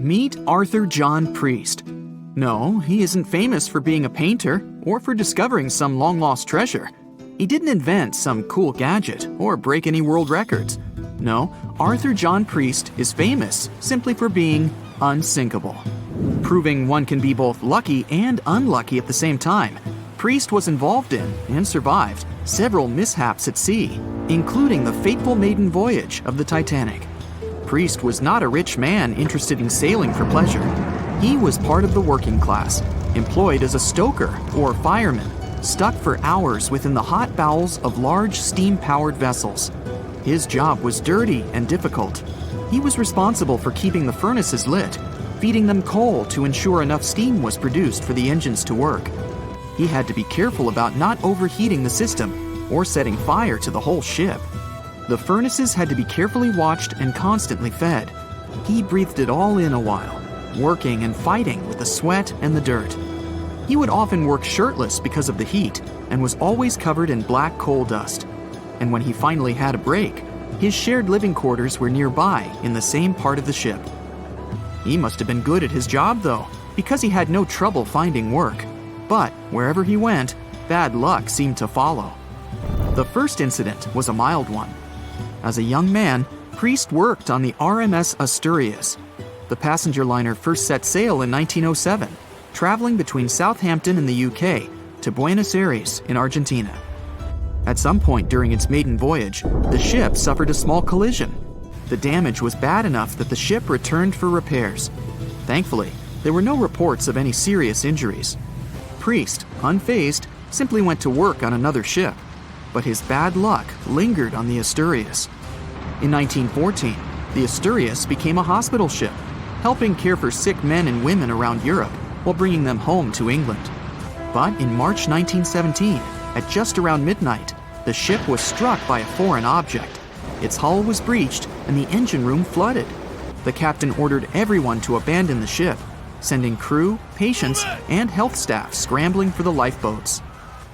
Meet Arthur John Priest. No, he isn't famous for being a painter or for discovering some long-lost treasure. He didn't invent some cool gadget or break any world records. No, Arthur John Priest is famous simply for being unsinkable. Proving one can be both lucky and unlucky at the same time, Priest was involved in and survived several mishaps at sea, including the fateful maiden voyage of the Titanic. Priest was not a rich man interested in sailing for pleasure. He was part of the working class, employed as a stoker or fireman, stuck for hours within the hot bowels of large steam-powered vessels. His job was dirty and difficult. He was responsible for keeping the furnaces lit, feeding them coal to ensure enough steam was produced for the engines to work. He had to be careful about not overheating the system or setting fire to the whole ship. The furnaces had to be carefully watched and constantly fed. He breathed it all in a while, working and fighting with the sweat and the dirt. He would often work shirtless because of the heat and was always covered in black coal dust. And when he finally had a break, his shared living quarters were nearby in the same part of the ship. He must have been good at his job, though, because he had no trouble finding work. But wherever he went, bad luck seemed to follow. The first incident was a mild one. As a young man, Priest worked on the RMS Asturias. The passenger liner first set sail in 1907, traveling between Southampton in the UK to Buenos Aires in Argentina. At some point during its maiden voyage, the ship suffered a small collision. The damage was bad enough that the ship returned for repairs. Thankfully, there were no reports of any serious injuries. Priest, unfazed, simply went to work on another ship, but his bad luck lingered on the Asturias. In 1914, the Asturias became a hospital ship, helping care for sick men and women around Europe while bringing them home to England. But in March 1917, at just around midnight, the ship was struck by a foreign object. Its hull was breached and the engine room flooded. The captain ordered everyone to abandon the ship, sending crew, patients, and health staff scrambling for the lifeboats.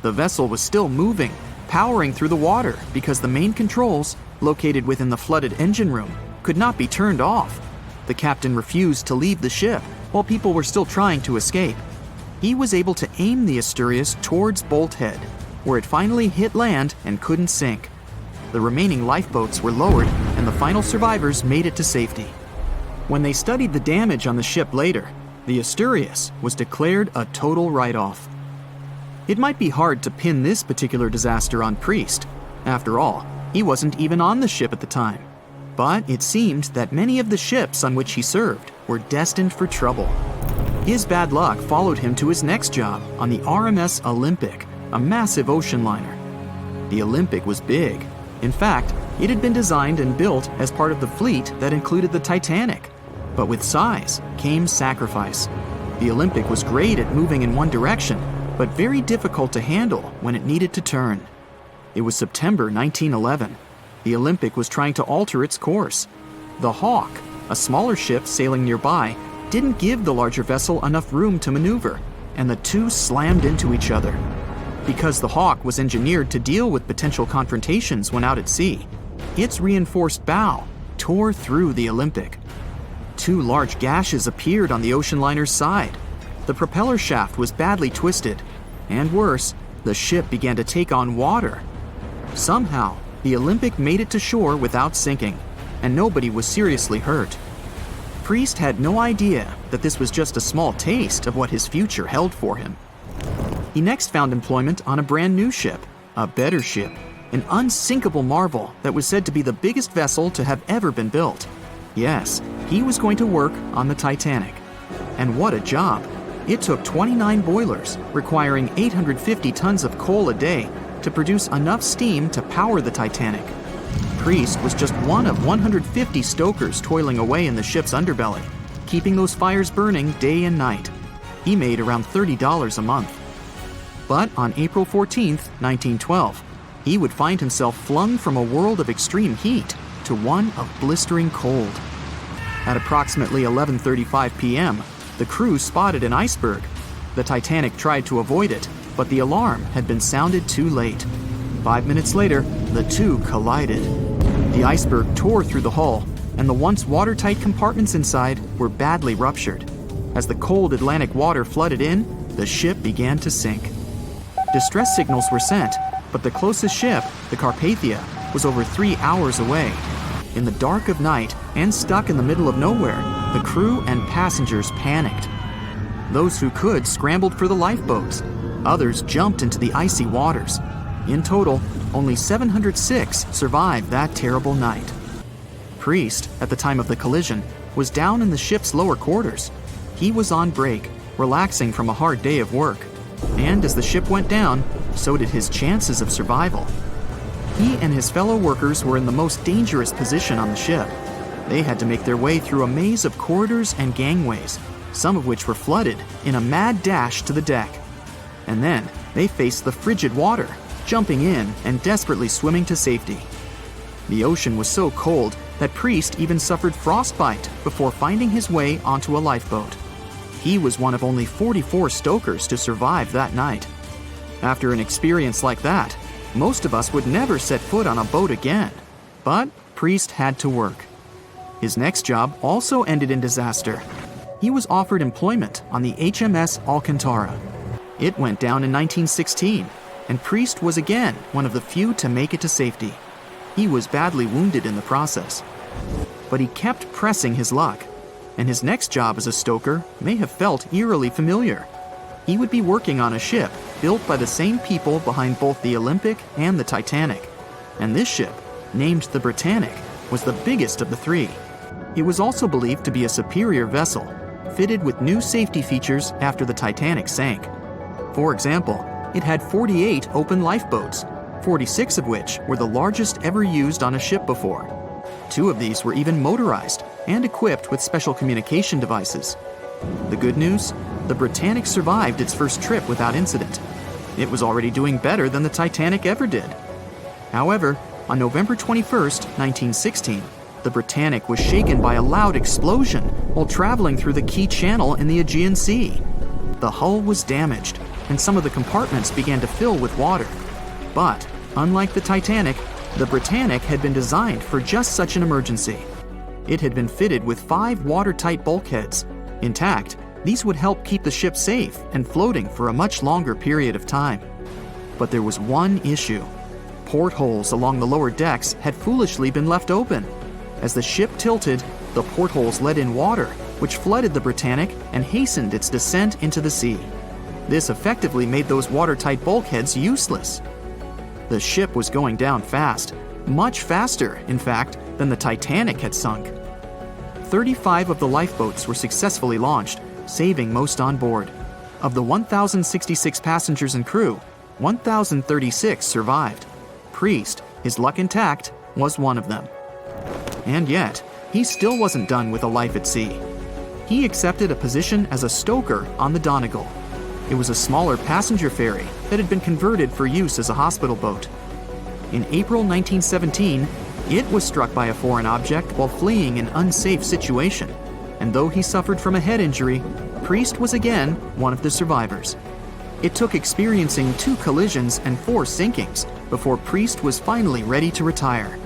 The vessel was still moving, powering through the water because the main controls, located within the flooded engine room, could not be turned off. The captain refused to leave the ship while people were still trying to escape. He was able to aim the Asturias towards Bolt Head, where it finally hit land and couldn't sink. The remaining lifeboats were lowered and the final survivors made it to safety. When they studied the damage on the ship later, the Asturias was declared a total write-off. It might be hard to pin this particular disaster on Priest. After all, he wasn't even on the ship at the time. But it seemed that many of the ships on which he served were destined for trouble. His bad luck followed him to his next job on the RMS Olympic, a massive ocean liner. The Olympic was big. In fact, it had been designed and built as part of the fleet that included the Titanic. But with size came sacrifice. The Olympic was great at moving in one direction, but very difficult to handle when it needed to turn. It was September 1911. The Olympic was trying to alter its course. The Hawk, a smaller ship sailing nearby, didn't give the larger vessel enough room to maneuver, and the two slammed into each other. Because the Hawk was engineered to deal with potential confrontations when out at sea, its reinforced bow tore through the Olympic. Two large gashes appeared on the ocean liner's side. The propeller shaft was badly twisted, and worse, the ship began to take on water. Somehow, the Olympic made it to shore without sinking, and nobody was seriously hurt. Priest had no idea that this was just a small taste of what his future held for him. He next found employment on a brand new ship, a better ship, an unsinkable marvel that was said to be the biggest vessel to have ever been built. Yes, he was going to work on the Titanic. And what a job! It took 29 boilers, requiring 850 tons of coal a day to produce enough steam to power the Titanic. Priest was just one of 150 stokers toiling away in the ship's underbelly, keeping those fires burning day and night. He made around $30 a month. But on April 14, 1912, he would find himself flung from a world of extreme heat to one of blistering cold. At approximately 11:35 p.m., the crew spotted an iceberg. The Titanic tried to avoid it, but the alarm had been sounded too late. 5 minutes later, the two collided. The iceberg tore through the hull, and the once watertight compartments inside were badly ruptured. As the cold Atlantic water flooded in, the ship began to sink. Distress signals were sent, but the closest ship, the Carpathia, was over 3 hours away. In the dark of night and stuck in the middle of nowhere, the crew and passengers panicked. Those who could scrambled for the lifeboats. Others jumped into the icy waters. In total, only 706 survived that terrible night. Priest, at the time of the collision, was down in the ship's lower quarters. He was on break, relaxing from a hard day of work. And as the ship went down, so did his chances of survival. He and his fellow workers were in the most dangerous position on the ship. They had to make their way through a maze of corridors and gangways, some of which were flooded, in a mad dash to the deck. And then they faced the frigid water, jumping in and desperately swimming to safety. The ocean was so cold that Priest even suffered frostbite before finding his way onto a lifeboat. He was one of only 44 stokers to survive that night. After an experience like that, most of us would never set foot on a boat again. But Priest had to work. His next job also ended in disaster. He was offered employment on the HMS Alcantara. It went down in 1916, and Priest was again one of the few to make it to safety. He was badly wounded in the process. But he kept pressing his luck, and his next job as a stoker may have felt eerily familiar. He would be working on a ship built by the same people behind both the Olympic and the Titanic. And this ship, named the Britannic, was the biggest of the three. It was also believed to be a superior vessel, fitted with new safety features after the Titanic sank. For example, it had 48 open lifeboats, 46 of which were the largest ever used on a ship before. 2 of these were even motorized and equipped with special communication devices. The good news? The Britannic survived its first trip without incident. It was already doing better than the Titanic ever did. However, on November 21st, 1916, the Britannic was shaken by a loud explosion while traveling through the key channel in the Aegean Sea. The hull was damaged, and some of the compartments began to fill with water. But, unlike the Titanic, the Britannic had been designed for just such an emergency. It had been fitted with 5 watertight bulkheads. Intact, these would help keep the ship safe and floating for a much longer period of time. But there was one issue. Portholes along the lower decks had foolishly been left open. As the ship tilted, the portholes let in water, which flooded the Britannic and hastened its descent into the sea. This effectively made those watertight bulkheads useless. The ship was going down fast, much faster, in fact, than the Titanic had sunk. 35 of the lifeboats were successfully launched, saving most on board. Of the 1,066 passengers and crew, 1,036 survived. Priest, his luck intact, was one of them. And yet, he still wasn't done with a life at sea. He accepted a position as a stoker on the Donegal. It was a smaller passenger ferry that had been converted for use as a hospital boat. In April 1917, it was struck by a foreign object while fleeing an unsafe situation, and though he suffered from a head injury, Priest was again one of the survivors. It took experiencing 2 collisions and 4 sinkings before Priest was finally ready to retire.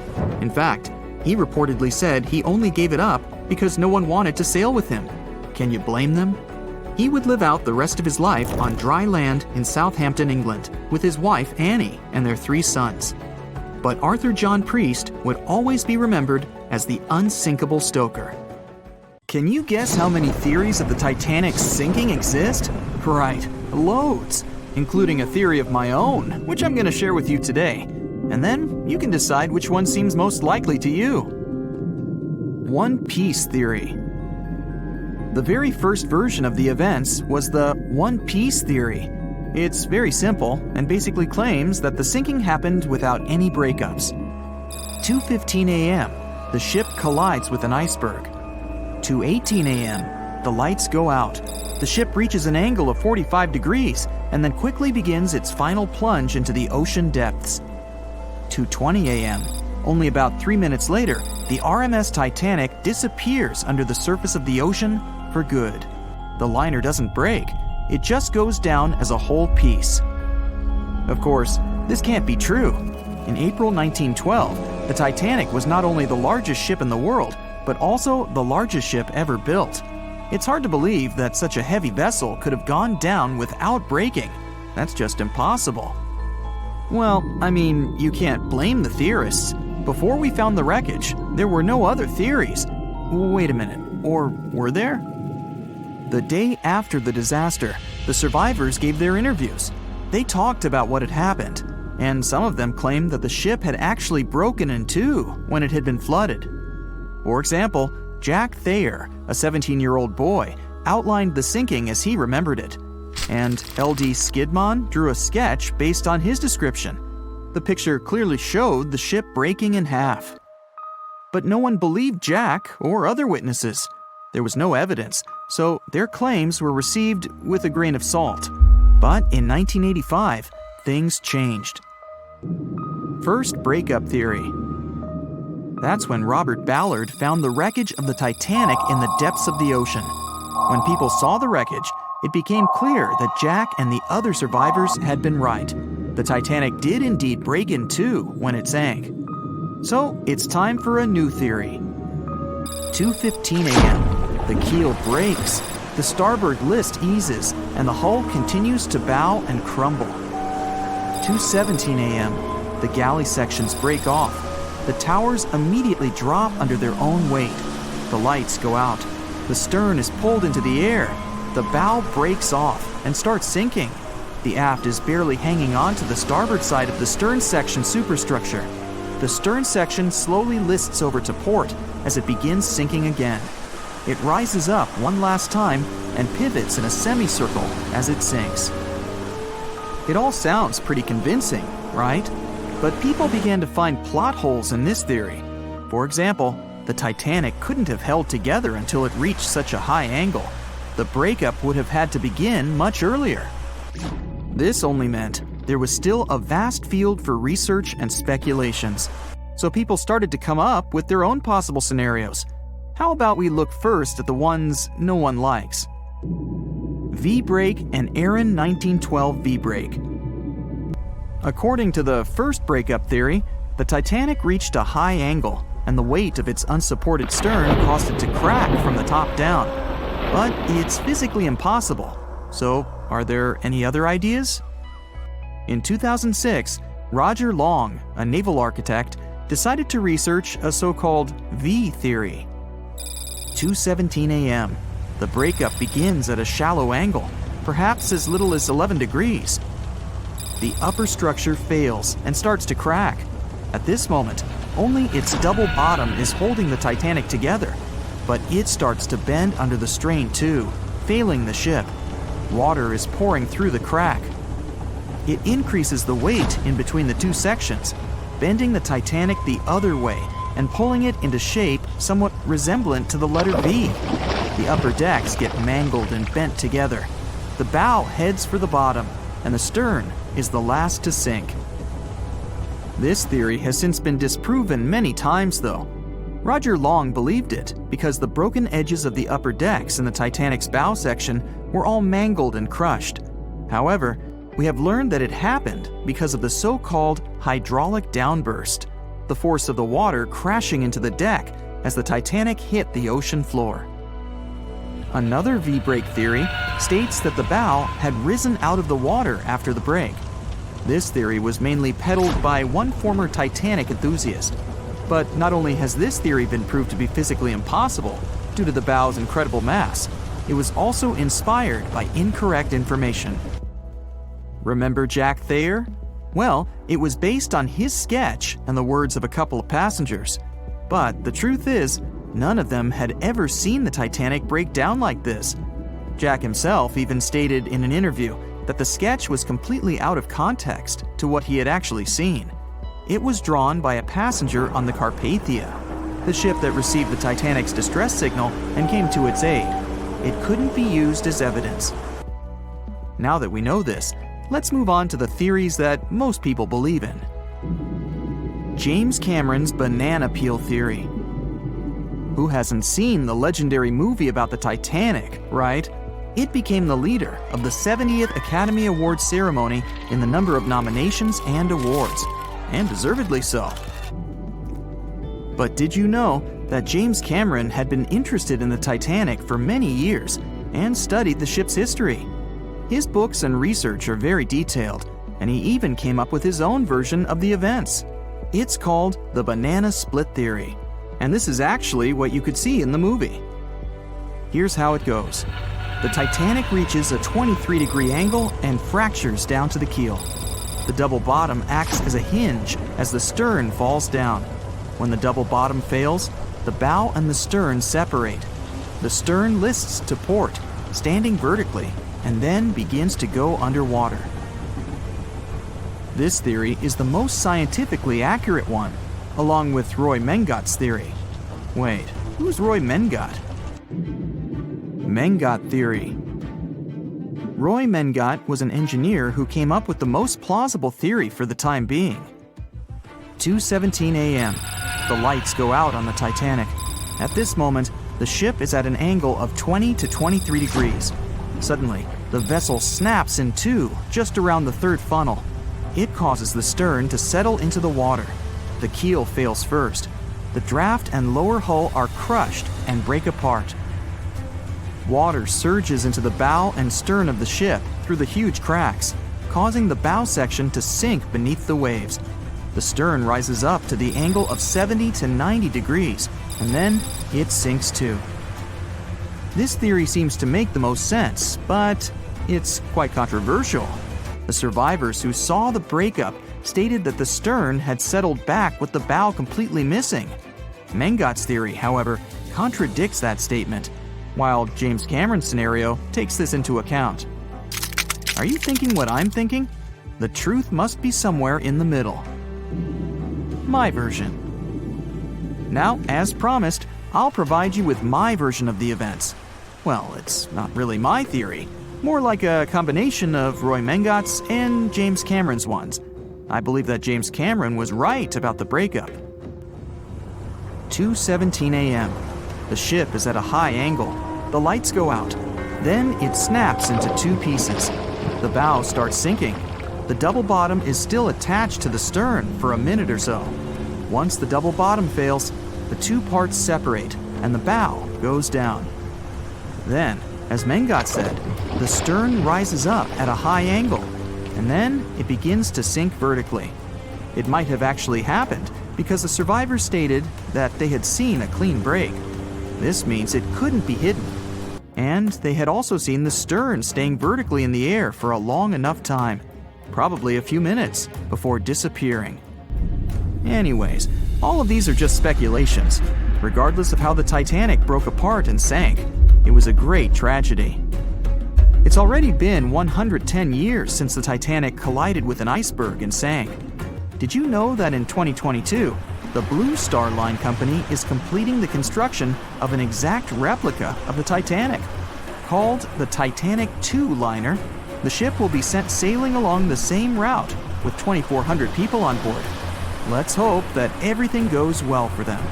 In fact, he reportedly said he only gave it up because no one wanted to sail with him. Can you blame them? He would live out the rest of his life on dry land in Southampton, England, with his wife Annie and their 3 sons. But Arthur John Priest would always be remembered as the unsinkable stoker. Can you guess how many theories of the Titanic's sinking exist? Right, loads, including a theory of my own, which I'm going to share with you today. And then you can decide which one seems most likely to you. One Piece theory. The very first version of the events was the One Piece theory. It's very simple and basically claims that the sinking happened without any breakups. 2:15 a.m., the ship collides with an iceberg. 2:18 a.m., the lights go out. The ship reaches an angle of 45 degrees and then quickly begins its final plunge into the ocean depths. 2:20 a.m., only about 3 minutes later, the RMS Titanic disappears under the surface of the ocean for good. The liner doesn't break. It just goes down as a whole piece. Of course, this can't be true. In April 1912, the Titanic was not only the largest ship in the world, but also the largest ship ever built. It's hard to believe that such a heavy vessel could have gone down without breaking. That's just impossible. Well, I mean, you can't blame the theorists. Before we found the wreckage, there were no other theories. Wait a minute, or were there? The day after the disaster, the survivors gave their interviews. They talked about what had happened, and some of them claimed that the ship had actually broken in two when it had been flooded. For example, Jack Thayer, a 17-year-old boy, outlined the sinking as he remembered it, and L.D. Skidmon drew a sketch based on his description. The picture clearly showed the ship breaking in half. But no one believed Jack or other witnesses. There was no evidence, so their claims were received with a grain of salt. But in 1985, things changed. First breakup theory. That's when Robert Ballard found the wreckage of the Titanic in the depths of the ocean. When people saw the wreckage, it became clear that Jack and the other survivors had been right. The Titanic did indeed break in two when it sank. So it's time for a new theory. 2:15 a.m. The keel breaks, the starboard list eases, and the hull continues to bow and crumble. 2:17 a.m. The galley sections break off. The towers immediately drop under their own weight. The lights go out. The stern is pulled into the air. The bow breaks off and starts sinking. The aft is barely hanging on to the starboard side of the stern section superstructure. The stern section slowly lists over to port as it begins sinking again. It rises up one last time and pivots in a semicircle as it sinks. It all sounds pretty convincing, right? But people began to find plot holes in this theory. For example, the Titanic couldn't have held together until it reached such a high angle. The breakup would have had to begin much earlier. This only meant there was still a vast field for research and speculations. So people started to come up with their own possible scenarios. How about we look first at the ones no one likes? V-brake and Aaron 1912 V-brake. According to the first breakup theory, the Titanic reached a high angle, and the weight of its unsupported stern caused it to crack from the top down. But it's physically impossible. So, are there any other ideas? In 2006, Roger Long, a naval architect, decided to research a so-called V theory. 2:17 a.m. The breakup begins at a shallow angle, perhaps as little as 11 degrees. The upper structure fails and starts to crack. At this moment, only its double bottom is holding the Titanic together, but it starts to bend under the strain too, failing the ship. Water is pouring through the crack. It increases the weight in between the two sections, bending the Titanic the other way and pulling it into shape somewhat resemblant to the letter V. The upper decks get mangled and bent together. The bow heads for the bottom, and the stern is the last to sink. This theory has since been disproven many times, though. Roger Long believed it because the broken edges of the upper decks in the Titanic's bow section were all mangled and crushed. However, we have learned that it happened because of the so-called hydraulic downburst, the force of the water crashing into the deck as the Titanic hit the ocean floor. Another V-brake theory states that the bow had risen out of the water after the break. This theory was mainly peddled by one former Titanic enthusiast. But not only has this theory been proved to be physically impossible due to the bow's incredible mass, it was also inspired by incorrect information. Remember Jack Thayer? Well, it was based on his sketch and the words of a couple of passengers. But the truth is, none of them had ever seen the Titanic break down like this. Jack himself even stated in an interview that the sketch was completely out of context to what he had actually seen. It was drawn by a passenger on the Carpathia, the ship that received the Titanic's distress signal and came to its aid. It couldn't be used as evidence. Now that we know this, let's move on to the theories that most people believe in. James Cameron's banana peel theory. Who hasn't seen the legendary movie about the Titanic, right? It became the leader of the 70th Academy Awards ceremony in the number of nominations and awards, and deservedly so. But did you know that James Cameron had been interested in the Titanic for many years and studied the ship's history. His books and research are very detailed, and he even came up with his own version of the events. It's called the banana split theory, and this is actually what you could see in the movie. Here's how it goes. The Titanic reaches a 23-degree angle and fractures down to the keel. The double bottom acts as a hinge as the stern falls down. When the double bottom fails, the bow and the stern separate. The stern lists to port, standing vertically, and then begins to go underwater. This theory is the most scientifically accurate one, along with Roy Mengat's theory. Wait, who's Roy Mengat? Mengat theory. Roy Mengat was an engineer who came up with the most plausible theory for the time being. 2:17 a.m. The lights go out on the Titanic. At this moment, the ship is at an angle of 20 to 23 degrees. Suddenly, the vessel snaps in two just around the third funnel. It causes the stern to settle into the water. The keel fails first. The draft and lower hull are crushed and break apart. Water surges into the bow and stern of the ship through the huge cracks, causing the bow section to sink beneath the waves. The stern rises up to the angle of 70 to 90 degrees, and then it sinks too. This theory seems to make the most sense, but it's quite controversial. The survivors who saw the breakup stated that the stern had settled back with the bow completely missing. Mengat's theory, however, contradicts that statement, while James Cameron's scenario takes this into account. Are you thinking what I'm thinking? The truth must be somewhere in the middle. My version. Now, as promised, I'll provide you with my version of the events. Well, it's not really my theory, more like a combination of Roy Mengat's and James Cameron's ones. I believe that James Cameron was right about the breakup. 2:17 a.m. The ship is at a high angle. The lights go out. Then it snaps into two pieces. The bow starts sinking. The double bottom is still attached to the stern for a minute or so. Once the double bottom fails, the two parts separate and the bow goes down. Then, as Mengat said, the stern rises up at a high angle, and then it begins to sink vertically. It might have actually happened because the survivors stated that they had seen a clean break. This means it couldn't be hidden. And they had also seen the stern staying vertically in the air for a long enough time, probably a few minutes, before disappearing. Anyways, all of these are just speculations. Regardless of how the Titanic broke apart and sank, it was a great tragedy. It's already been 110 years since the Titanic collided with an iceberg and sank. Did you know that in 2022, the Blue Star Line Company is completing the construction of an exact replica of the Titanic? Called the Titanic II liner, the ship will be sent sailing along the same route with 2,400 people on board. Let's hope that everything goes well for them.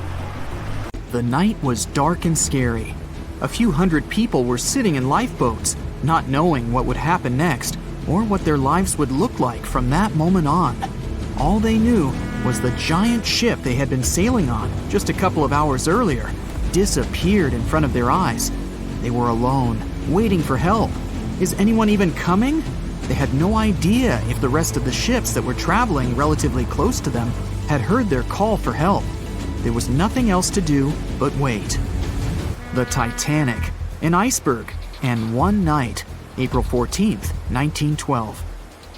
The night was dark and scary. A few hundred people were sitting in lifeboats, not knowing what would happen next or what their lives would look like from that moment on. All they knew was the giant ship they had been sailing on just a couple of hours earlier disappeared in front of their eyes. They were alone, waiting for help. Is anyone even coming? They had no idea if the rest of the ships that were traveling relatively close to them had heard their call for help. There was nothing else to do but wait. The Titanic, an iceberg, and one night, April 14th, 1912.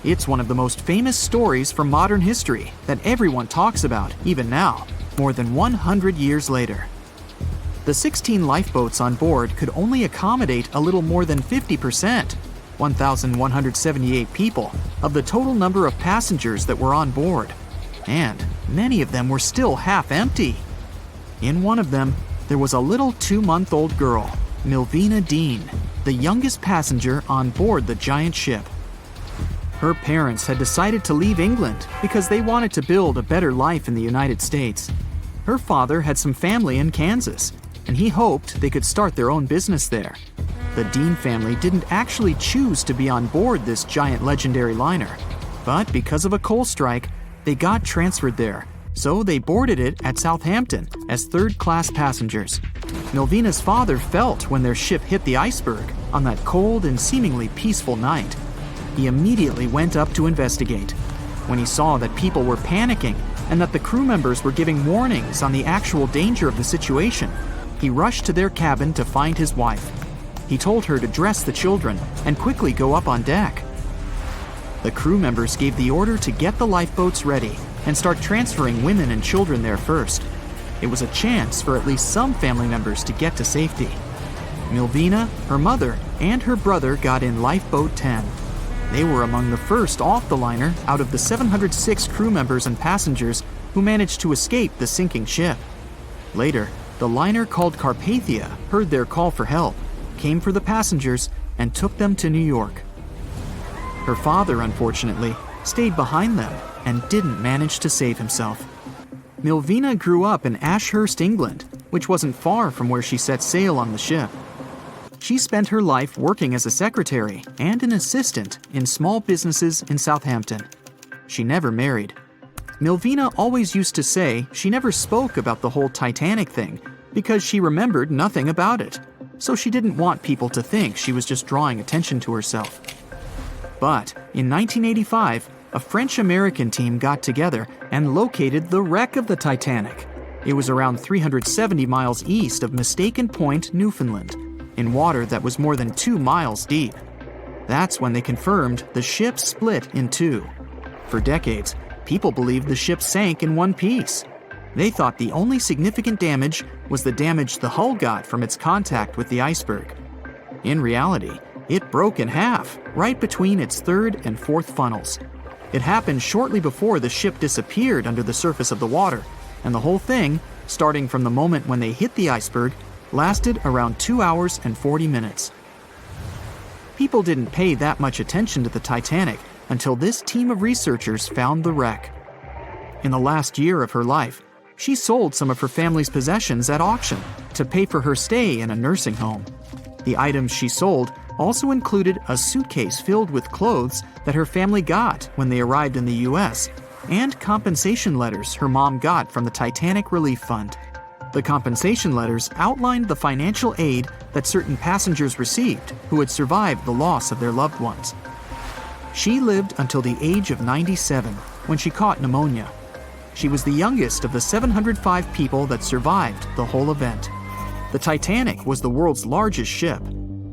It's one of the most famous stories from modern history that everyone talks about, even now, more than 100 years later. The 16 lifeboats on board could only accommodate a little more than 50%, 1,178 people, of the total number of passengers that were on board. And many of them were still half empty. In one of them, there was a little 2-month-old girl, Milvina Dean, the youngest passenger on board the giant ship. Her parents had decided to leave England because they wanted to build a better life in the United States. Her father had some family in Kansas, and he hoped they could start their own business there. The Dean family didn't actually choose to be on board this giant legendary liner, but because of a coal strike, they got transferred there so they boarded it at Southampton as third-class passengers. Milvina's father felt when their ship hit the iceberg on that cold and seemingly peaceful night. He immediately went up to investigate. When he saw that people were panicking and that the crew members were giving warnings on the actual danger of the situation, he rushed to their cabin to find his wife. He told her to dress the children and quickly go up on deck. The crew members gave the order to get the lifeboats ready and start transferring women and children there first. It was a chance for at least some family members to get to safety. Milvina, her mother, and her brother got in Lifeboat 10. They were among the first off the liner out of the 706 crew members and passengers who managed to escape the sinking ship. Later, the liner called Carpathia heard their call for help, came for the passengers, and took them to New York. Her father, unfortunately, stayed behind them and didn't manage to save himself. Milvina grew up in Ashurst, England, which wasn't far from where she set sail on the ship. She spent her life working as a secretary and an assistant in small businesses in Southampton. She never married. Milvina always used to say she never spoke about the whole Titanic thing because she remembered nothing about it, so she didn't want people to think she was just drawing attention to herself. But in 1985, a French-American team got together and located the wreck of the Titanic. It was around 370 miles east of Mistaken Point, Newfoundland, in water that was more than 2 miles deep. That's when they confirmed the ship split in two. For decades, people believed the ship sank in one piece. They thought the only significant damage was the damage the hull got from its contact with the iceberg. In reality, it broke in half, right between its third and fourth funnels. It happened shortly before the ship disappeared under the surface of the water, and the whole thing, starting from the moment when they hit the iceberg, lasted around 2 hours and 40 minutes. People didn't pay that much attention to the Titanic until this team of researchers found the wreck. In the last year of her life, she sold some of her family's possessions at auction to pay for her stay in a nursing home. The items she sold also included a suitcase filled with clothes that her family got when they arrived in the US, and compensation letters her mom got from the Titanic Relief Fund. The compensation letters outlined the financial aid that certain passengers received who had survived the loss of their loved ones. She lived until the age of 97 when she caught pneumonia. She was the youngest of the 705 people that survived the whole event. The Titanic was the world's largest ship.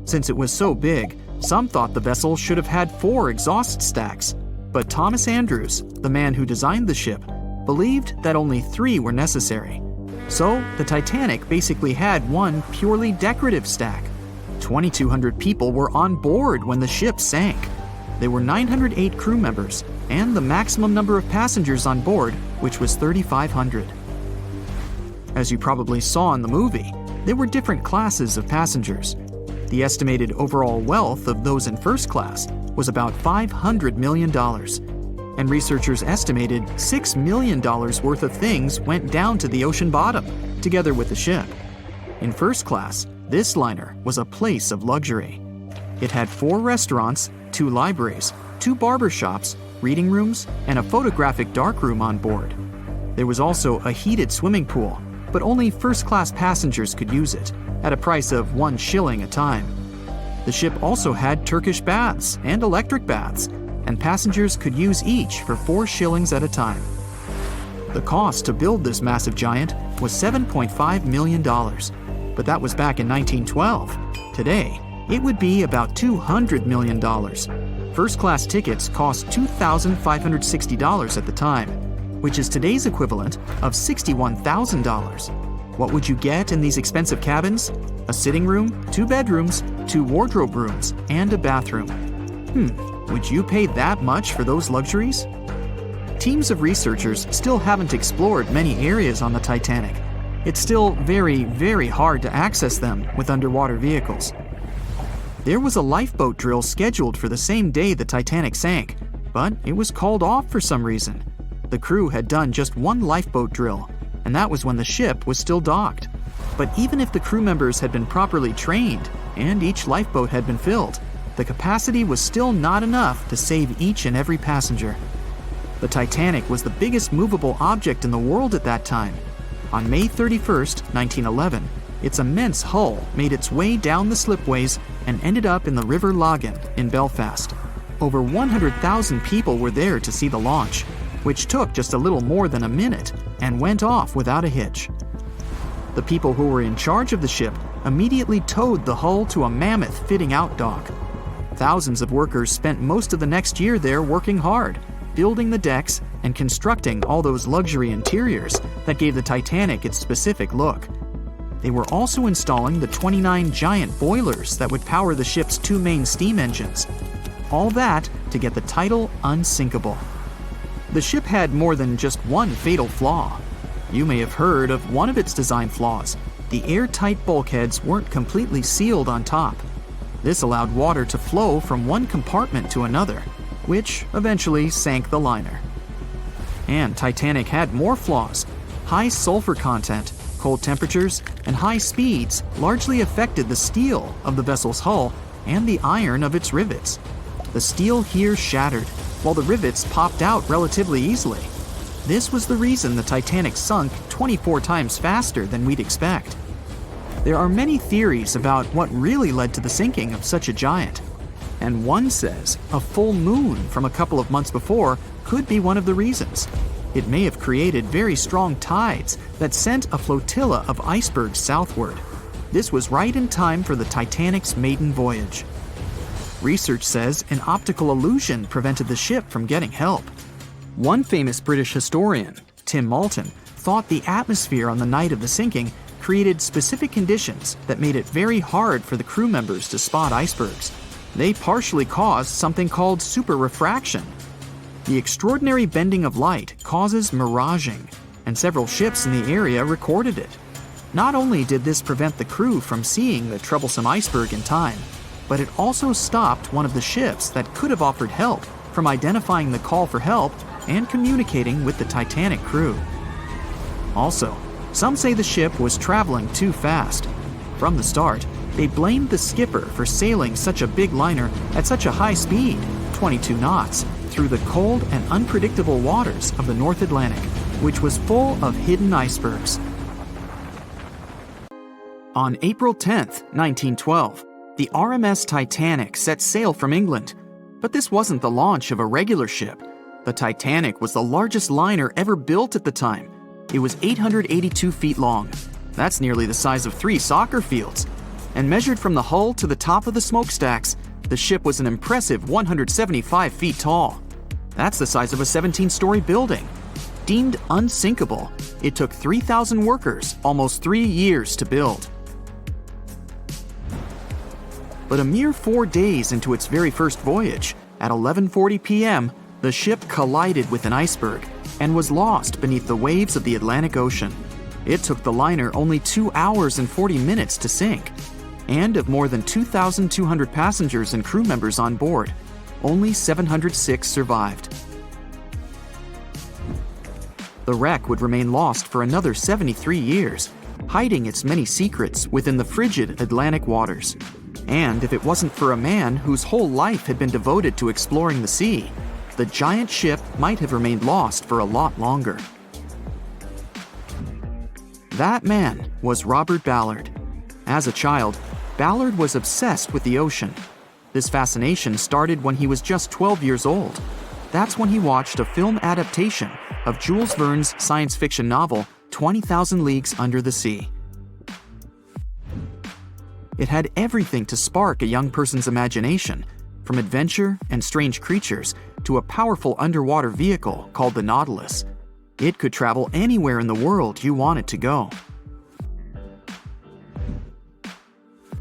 Since it was so big, some thought the vessel should have had 4 exhaust stacks. But Thomas Andrews, the man who designed the ship, believed that only 3 were necessary. So, the Titanic basically had one purely decorative stack. 2,200 people were on board when the ship sank. There were 908 crew members, and the maximum number of passengers on board, which was 3,500. As you probably saw in the movie, there were different classes of passengers. The estimated overall wealth of those in first class was about $500 million, and researchers estimated $6 million worth of things went down to the ocean bottom, together with the ship. In first class, this liner was a place of luxury. It had 4 restaurants, 2 libraries, 2 barber shops, reading rooms, and a photographic darkroom on board. There was also a heated swimming pool, but only first-class passengers could use it, at a price of 1 shilling a time. The ship also had Turkish baths and electric baths, and passengers could use each for 4 shillings at a time. The cost to build this massive giant was $7.5 million, but that was back in 1912. Today, it would be about $200 million. First-class tickets cost $2,560 at the time, which is today's equivalent of $61,000. What would you get in these expensive cabins? A sitting room, 2 bedrooms, 2 wardrobe rooms, and a bathroom. Would you pay that much for those luxuries? Teams of researchers still haven't explored many areas on the Titanic. It's still very, very hard to access them with underwater vehicles. There was a lifeboat drill scheduled for the same day the Titanic sank, but it was called off for some reason. The crew had done just 1 lifeboat drill, and that was when the ship was still docked. But even if the crew members had been properly trained and each lifeboat had been filled, the capacity was still not enough to save each and every passenger. The Titanic was the biggest movable object in the world at that time. On May 31st, 1911, its immense hull made its way down the slipways and ended up in the River Lagan in Belfast. Over 100,000 people were there to see the launch, which took just a little more than a minute and went off without a hitch. The people who were in charge of the ship immediately towed the hull to a mammoth fitting-out dock. Thousands of workers spent most of the next year there working hard, building the decks and constructing all those luxury interiors that gave the Titanic its specific look. They were also installing the 29 giant boilers that would power the ship's 2 main steam engines. All that to get the title Unsinkable. The ship had more than just one fatal flaw. You may have heard of one of its design flaws. The airtight bulkheads weren't completely sealed on top. This allowed water to flow from one compartment to another, which eventually sank the liner. And Titanic had more flaws. High sulfur content, cold temperatures, and high speeds largely affected the steel of the vessel's hull and the iron of its rivets. The steel here shattered, while the rivets popped out relatively easily. This was the reason the Titanic sunk 24 times faster than we'd expect. There are many theories about what really led to the sinking of such a giant. And one says a full moon from a couple of months before could be one of the reasons. It may have created very strong tides that sent a flotilla of icebergs southward. This was right in time for the Titanic's maiden voyage. Research says an optical illusion prevented the ship from getting help. One famous British historian, Tim Moulton, thought the atmosphere on the night of the sinking created specific conditions that made it very hard for the crew members to spot icebergs. They partially caused something called superrefraction. The extraordinary bending of light causes miraging, and several ships in the area recorded it. Not only did this prevent the crew from seeing the troublesome iceberg in time, but it also stopped one of the ships that could have offered help from identifying the call for help and communicating with the Titanic crew. Also, some say the ship was traveling too fast. From the start, they blamed the skipper for sailing such a big liner at such a high speed, 22 knots, through the cold and unpredictable waters of the North Atlantic, which was full of hidden icebergs. On April 10, 1912, the RMS Titanic set sail from England. But this wasn't the launch of a regular ship. The Titanic was the largest liner ever built at the time. It was 882 feet long. That's nearly the size of 3 soccer fields. And measured from the hull to the top of the smokestacks, the ship was an impressive 175 feet tall. That's the size of a 17-story building. Deemed unsinkable, it took 3,000 workers almost 3 years to build. But a mere 4 days into its very first voyage, at 11:40 p.m., the ship collided with an iceberg and was lost beneath the waves of the Atlantic Ocean. It took the liner only 2 hours and 40 minutes to sink. And of more than 2,200 passengers and crew members on board, only 706 survived. The wreck would remain lost for another 73 years, hiding its many secrets within the frigid Atlantic waters. And if it wasn't for a man whose whole life had been devoted to exploring the sea, the giant ship might have remained lost for a lot longer. That man was Robert Ballard. As a child, Ballard was obsessed with the ocean. This fascination started when he was just 12 years old. That's when he watched a film adaptation of Jules Verne's science fiction novel, 20,000 Leagues Under the Sea. It had everything to spark a young person's imagination, from adventure and strange creatures to a powerful underwater vehicle called the Nautilus. It could travel anywhere in the world you wanted to go.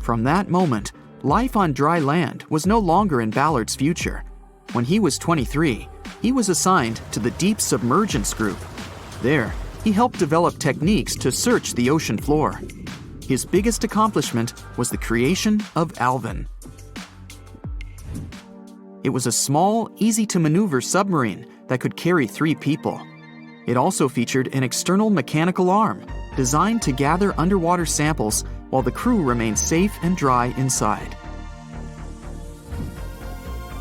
From that moment, life on dry land was no longer in Ballard's future. When he was 23, he was assigned to the Deep Submergence Group. There, he helped develop techniques to search the ocean floor. His biggest accomplishment was the creation of Alvin. It was a small, easy-to-maneuver submarine that could carry 3 people. It also featured an external mechanical arm designed to gather underwater samples while the crew remained safe and dry inside.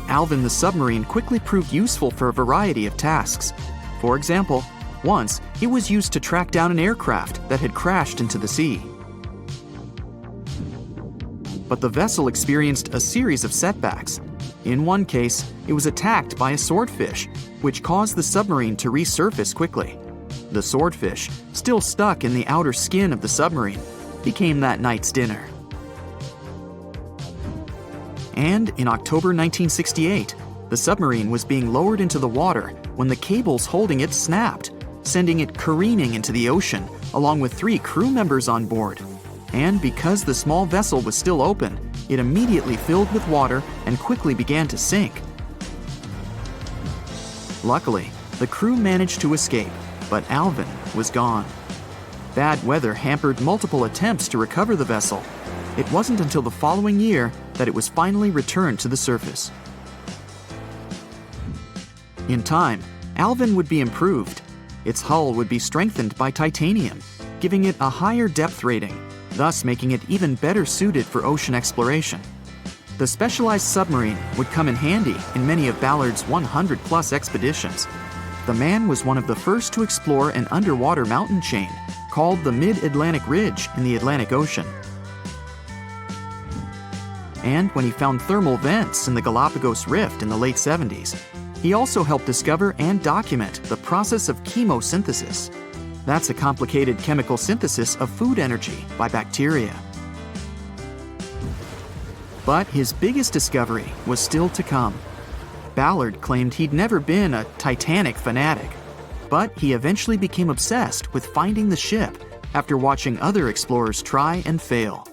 Alvin the submarine quickly proved useful for a variety of tasks. For example, once it was used to track down an aircraft that had crashed into the sea. But the vessel experienced a series of setbacks. In one case, it was attacked by a swordfish, which caused the submarine to resurface quickly. The swordfish, still stuck in the outer skin of the submarine, became that night's dinner. And in October 1968, the submarine was being lowered into the water when the cables holding it snapped, sending it careening into the ocean, along with 3 crew members on board. And because the small vessel was still open, it immediately filled with water and quickly began to sink. Luckily, the crew managed to escape, but Alvin was gone. Bad weather hampered multiple attempts to recover the vessel. It wasn't until the following year that it was finally returned to the surface. In time, Alvin would be improved. Its hull would be strengthened by titanium, giving it a higher depth rating, thus making it even better suited for ocean exploration. The specialized submarine would come in handy in many of Ballard's 100-plus expeditions. The man was one of the first to explore an underwater mountain chain called the Mid-Atlantic Ridge in the Atlantic Ocean. And when he found thermal vents in the Galapagos Rift in the late 70s, he also helped discover and document the process of chemosynthesis. That's a complicated chemical synthesis of food energy by bacteria. But his biggest discovery was still to come. Ballard claimed he'd never been a Titanic fanatic, but he eventually became obsessed with finding the ship after watching other explorers try and fail.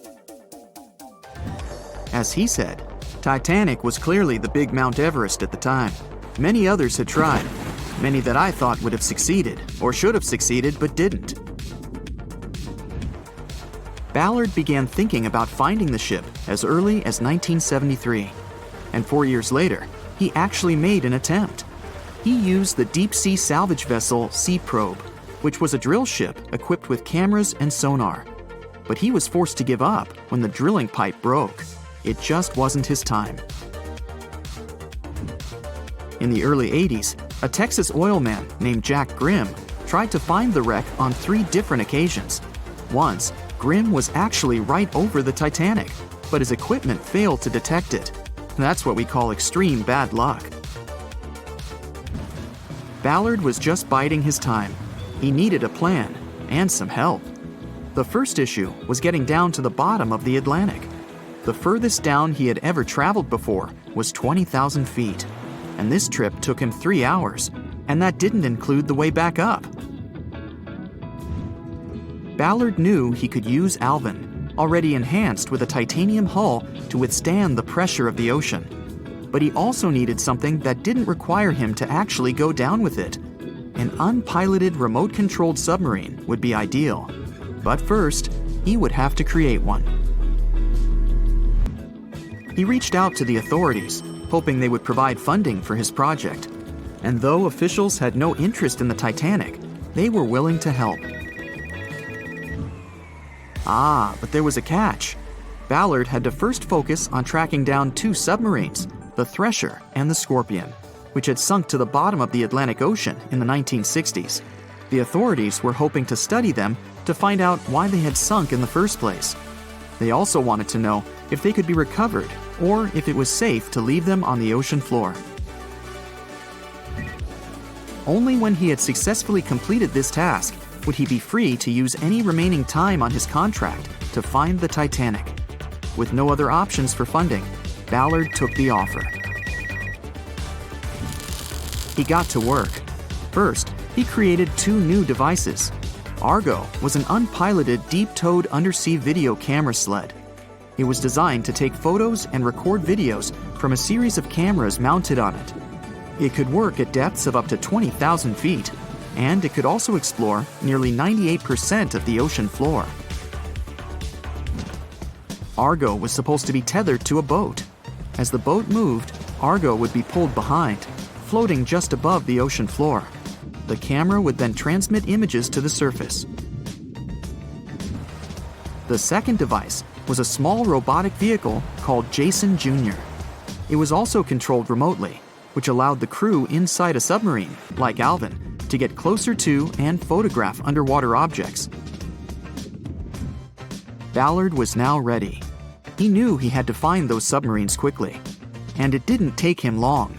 As he said, Titanic was clearly the big Mount Everest at the time. Many others had tried, many that I thought would have succeeded, or should have succeeded, but didn't. Ballard began thinking about finding the ship as early as 1973, and 4 years later, he actually made an attempt. He used the deep-sea salvage vessel Sea Probe, which was a drill ship equipped with cameras and sonar. But he was forced to give up when the drilling pipe broke. It just wasn't his time. In the early 80s, a Texas oil man named Jack Grimm tried to find the wreck on 3 different occasions. Once, Grimm was actually right over the Titanic, but his equipment failed to detect it. That's what we call extreme bad luck. Ballard was just biding his time. He needed a plan and some help. The first issue was getting down to the bottom of the Atlantic. The furthest down he had ever traveled before was 20,000 feet, and this trip took him 3 hours, and that didn't include the way back up. Ballard knew he could use Alvin, already enhanced with a titanium hull, to withstand the pressure of the ocean. But he also needed something that didn't require him to actually go down with it. An unpiloted, remote-controlled submarine would be ideal. But first, he would have to create one. He reached out to the authorities, hoping they would provide funding for his project. And though officials had no interest in the Titanic, they were willing to help. But there was a catch. Ballard had to first focus on tracking down 2 submarines, the Thresher and the Scorpion, which had sunk to the bottom of the Atlantic Ocean in the 1960s. The authorities were hoping to study them to find out why they had sunk in the first place. They also wanted to know if they could be recovered or if it was safe to leave them on the ocean floor. Only when he had successfully completed this task would he be free to use any remaining time on his contract to find the Titanic. With no other options for funding, Ballard took the offer. He got to work. First, he created 2 new devices. Argo was an unpiloted, deep-towed undersea video camera sled. It was designed to take photos and record videos from a series of cameras mounted on it. It could work at depths of up to 20,000 feet, and it could also explore nearly 98% of the ocean floor. Argo was supposed to be tethered to a boat. As the boat moved, Argo would be pulled behind, floating just above the ocean floor. The camera would then transmit images to the surface. The second device was a small robotic vehicle called Jason Jr. It was also controlled remotely, which allowed the crew inside a submarine, like Alvin, to get closer to and photograph underwater objects. Ballard was now ready. He knew he had to find those submarines quickly, and it didn't take him long.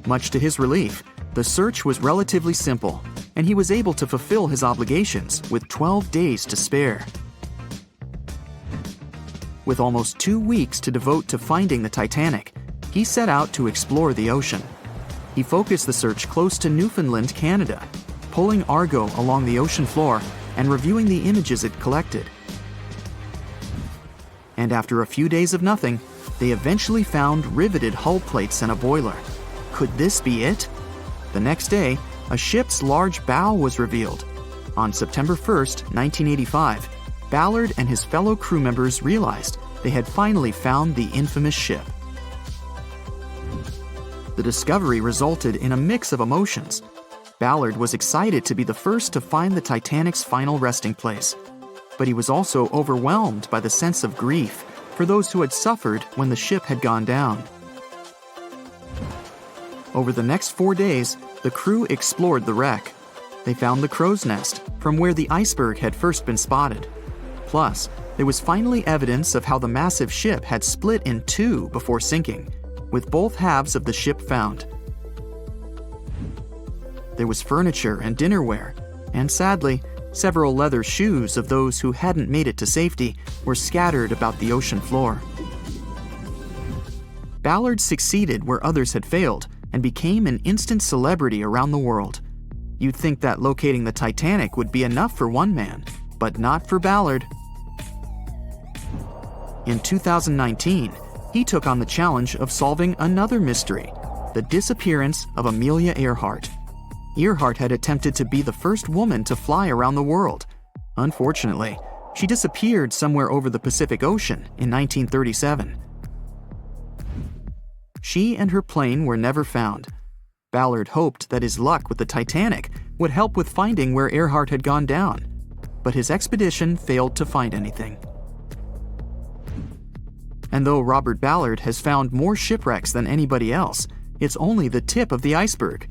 Much to his relief, the search was relatively simple, and he was able to fulfill his obligations with 12 days to spare. With almost 2 weeks to devote to finding the Titanic, he set out to explore the ocean. He focused the search close to Newfoundland, Canada, pulling Argo along the ocean floor and reviewing the images it collected. And after a few days of nothing, they eventually found riveted hull plates and a boiler. Could this be it? The next day, a ship's large bow was revealed. On September 1st, 1985, Ballard and his fellow crew members realized they had finally found the infamous ship. The discovery resulted in a mix of emotions. Ballard was excited to be the first to find the Titanic's final resting place, but he was also overwhelmed by the sense of grief for those who had suffered when the ship had gone down. Over the next 4 days, the crew explored the wreck. They found the crow's nest, from where the iceberg had first been spotted. Plus, there was finally evidence of how the massive ship had split in two before sinking, with both halves of the ship found. There was furniture and dinnerware, and sadly, several leather shoes of those who hadn't made it to safety were scattered about the ocean floor. Ballard succeeded where others had failed and became an instant celebrity around the world. You'd think that locating the Titanic would be enough for one man, but not for Ballard. In 2019, he took on the challenge of solving another mystery, the disappearance of Amelia Earhart. Earhart had attempted to be the first woman to fly around the world. Unfortunately, she disappeared somewhere over the Pacific Ocean in 1937. She and her plane were never found. Ballard hoped that his luck with the Titanic would help with finding where Earhart had gone down, but his expedition failed to find anything. And though Robert Ballard has found more shipwrecks than anybody else, it's only the tip of the iceberg.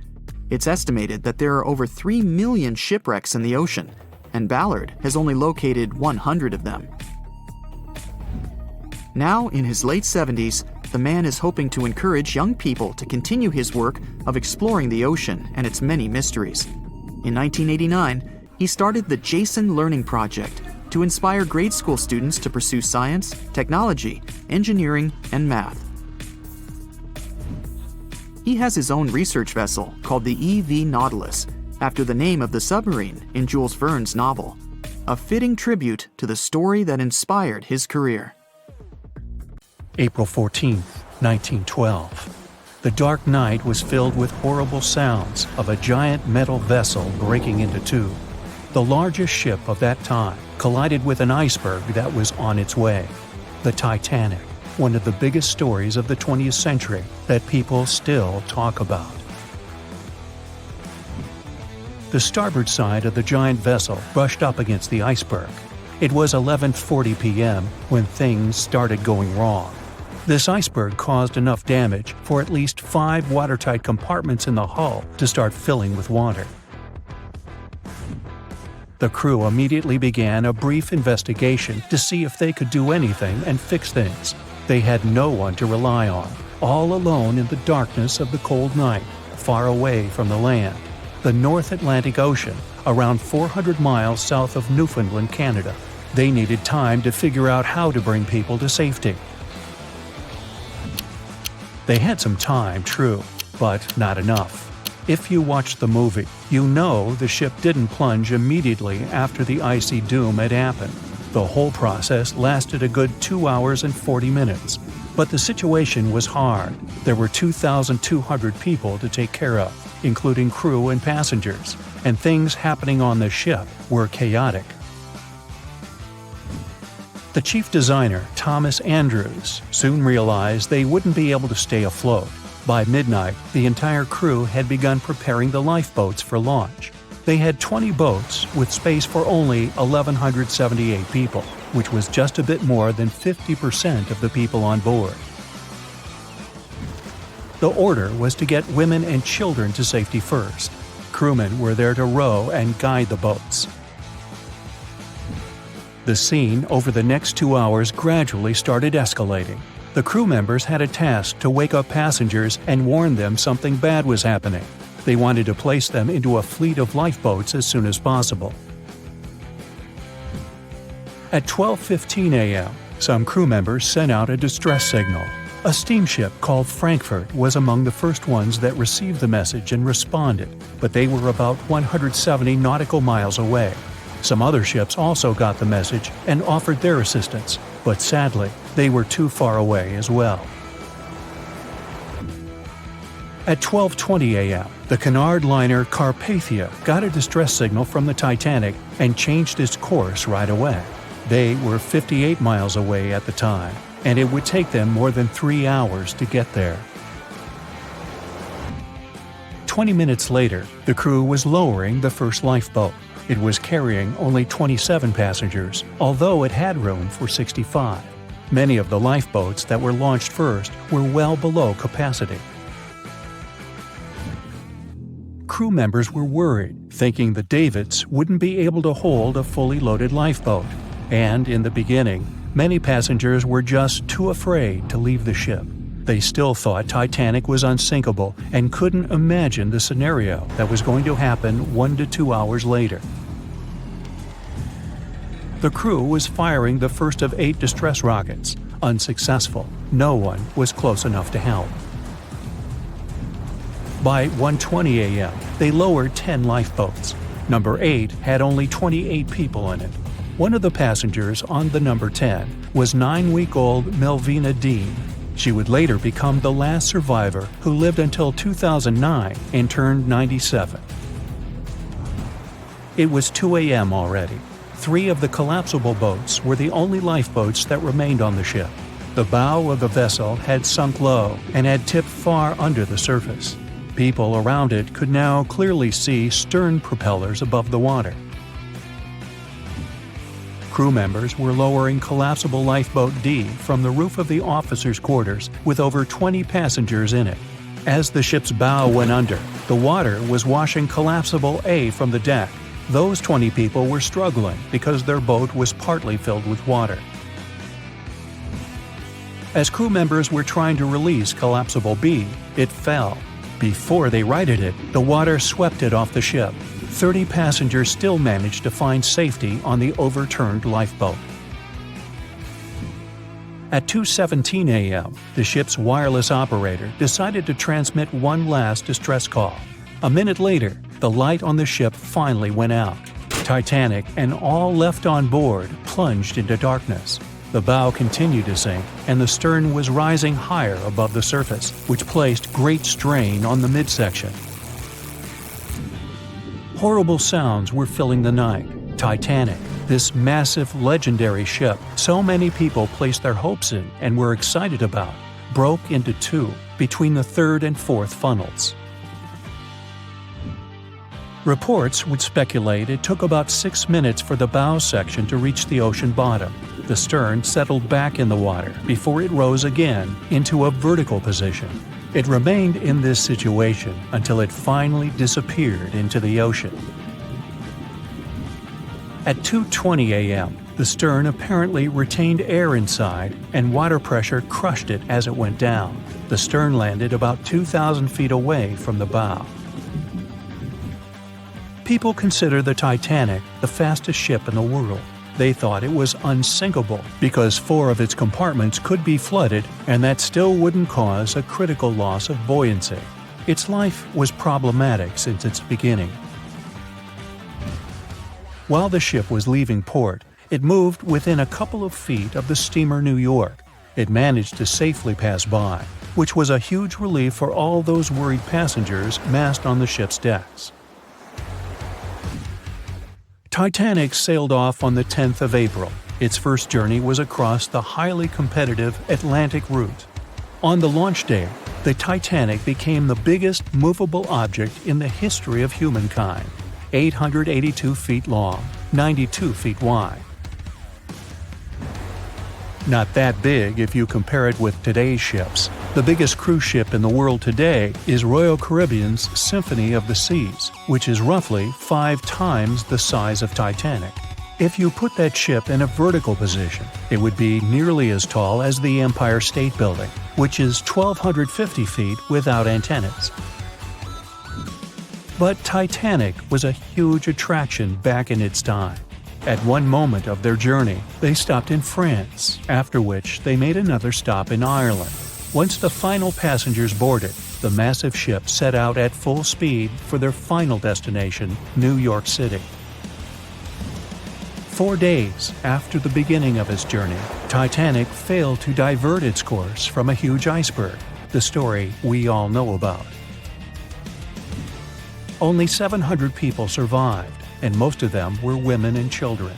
It's estimated that there are over 3 million shipwrecks in the ocean, and Ballard has only located 100 of them. Now, in his late 70s, the man is hoping to encourage young people to continue his work of exploring the ocean and its many mysteries. In 1989, he started the Jason Learning Project to inspire grade school students to pursue science, technology, engineering, and math. He has his own research vessel called the EV Nautilus, after the name of the submarine in Jules Verne's novel, a fitting tribute to the story that inspired his career. April 14, 1912. The dark night was filled with horrible sounds of a giant metal vessel breaking into two. The largest ship of that time collided with an iceberg that was on its way. The Titanic, one of the biggest stories of the 20th century that people still talk about. The starboard side of the giant vessel brushed up against the iceberg. It was 11:40 p.m. when things started going wrong. This iceberg caused enough damage for at least 5 watertight compartments in the hull to start filling with water. The crew immediately began a brief investigation to see if they could do anything and fix things. They had no one to rely on, all alone in the darkness of the cold night, far away from the land, the North Atlantic Ocean, around 400 miles south of Newfoundland, Canada. They needed time to figure out how to bring people to safety. They had some time, true, but not enough. If you watched the movie, you know the ship didn't plunge immediately after the icy doom had happened. The whole process lasted a good 2 hours and 40 minutes. But the situation was hard. There were 2,200 people to take care of, including crew and passengers, and things happening on the ship were chaotic. The chief designer, Thomas Andrews, soon realized they wouldn't be able to stay afloat. By midnight, the entire crew had begun preparing the lifeboats for launch. They had 20 boats with space for only 1,178 people, which was just a bit more than 50% of the people on board. The order was to get women and children to safety first. Crewmen were there to row and guide the boats. The scene over the next 2 hours gradually started escalating. The crew members had a task to wake up passengers and warn them something bad was happening. They wanted to place them into a fleet of lifeboats as soon as possible. At 12:15 a.m., some crew members sent out a distress signal. A steamship called Frankfurt was among the first ones that received the message and responded, but they were about 170 nautical miles away. Some other ships also got the message and offered their assistance, but sadly, they were too far away as well. At 12:20 a.m., the Cunard liner Carpathia got a distress signal from the Titanic and changed its course right away. They were 58 miles away at the time, and it would take them more than 3 hours to get there. 20 minutes later, the crew was lowering the first lifeboat. It was carrying only 27 passengers, although it had room for 65. Many of the lifeboats that were launched first were well below capacity. Crew members were worried, thinking the Davids wouldn't be able to hold a fully loaded lifeboat. And in the beginning, many passengers were just too afraid to leave the ship. They still thought Titanic was unsinkable and couldn't imagine the scenario that was going to happen 1 to 2 hours later. The crew was firing the first of 8 distress rockets. Unsuccessful. No one was close enough to help. By 1:20 a.m., they lowered 10 lifeboats. Number 8 had only 28 people in it. One of the passengers on the number 10 was 9-week-old Melvina Dean. She would later become the last survivor who lived until 2009 and turned 97. It was 2 a.m. already. 3 of the collapsible boats were the only lifeboats that remained on the ship. The bow of the vessel had sunk low and had tipped far under the surface. People around it could now clearly see stern propellers above the water. Crew members were lowering collapsible lifeboat D from the roof of the officers' quarters with over 20 passengers in it. As the ship's bow went under, the water was washing collapsible A from the deck. Those 20 people were struggling because their boat was partly filled with water. As crew members were trying to release collapsible B, it fell. Before they righted it, the water swept it off the ship. 30 passengers still managed to find safety on the overturned lifeboat. At 2:17 a.m., the ship's wireless operator decided to transmit one last distress call. A minute later, the light on the ship finally went out. Titanic and all left on board plunged into darkness. The bow continued to sink, and the stern was rising higher above the surface, which placed great strain on the midsection. Horrible sounds were filling the night. Titanic, this massive, legendary ship so many people placed their hopes in and were excited about, broke into 2 between the 3rd and 4th funnels. Reports would speculate it took about 6 minutes for the bow section to reach the ocean bottom. The stern settled back in the water before it rose again into a vertical position. It remained in this situation until it finally disappeared into the ocean. At 2:20 a.m., the stern apparently retained air inside, and water pressure crushed it as it went down. The stern landed about 2,000 feet away from the bow. People consider the Titanic the fastest ship in the world. They thought it was unsinkable because 4 of its compartments could be flooded, and that still wouldn't cause a critical loss of buoyancy. Its life was problematic since its beginning. While the ship was leaving port, it moved within a couple of feet of the steamer New York. It managed to safely pass by, which was a huge relief for all those worried passengers massed on the ship's decks. Titanic sailed off on the 10th of April. Its first journey was across the highly competitive Atlantic route. On the launch day, the Titanic became the biggest movable object in the history of humankind, 882 feet long, 92 feet wide. Not that big if you compare it with today's ships, The biggest cruise ship in the world today is Royal Caribbean's Symphony of the Seas, which is roughly 5 times the size of Titanic. If you put that ship in a vertical position, it would be nearly as tall as the Empire State Building, which is 1,250 feet without antennas. But Titanic was a huge attraction back in its time. At one moment of their journey, they stopped in France, after which they made another stop in Ireland. Once the final passengers boarded, the massive ship set out at full speed for their final destination, New York City. 4 days after the beginning of its journey, Titanic failed to divert its course from a huge iceberg, the story we all know about. Only 700 people survived, and most of them were women and children.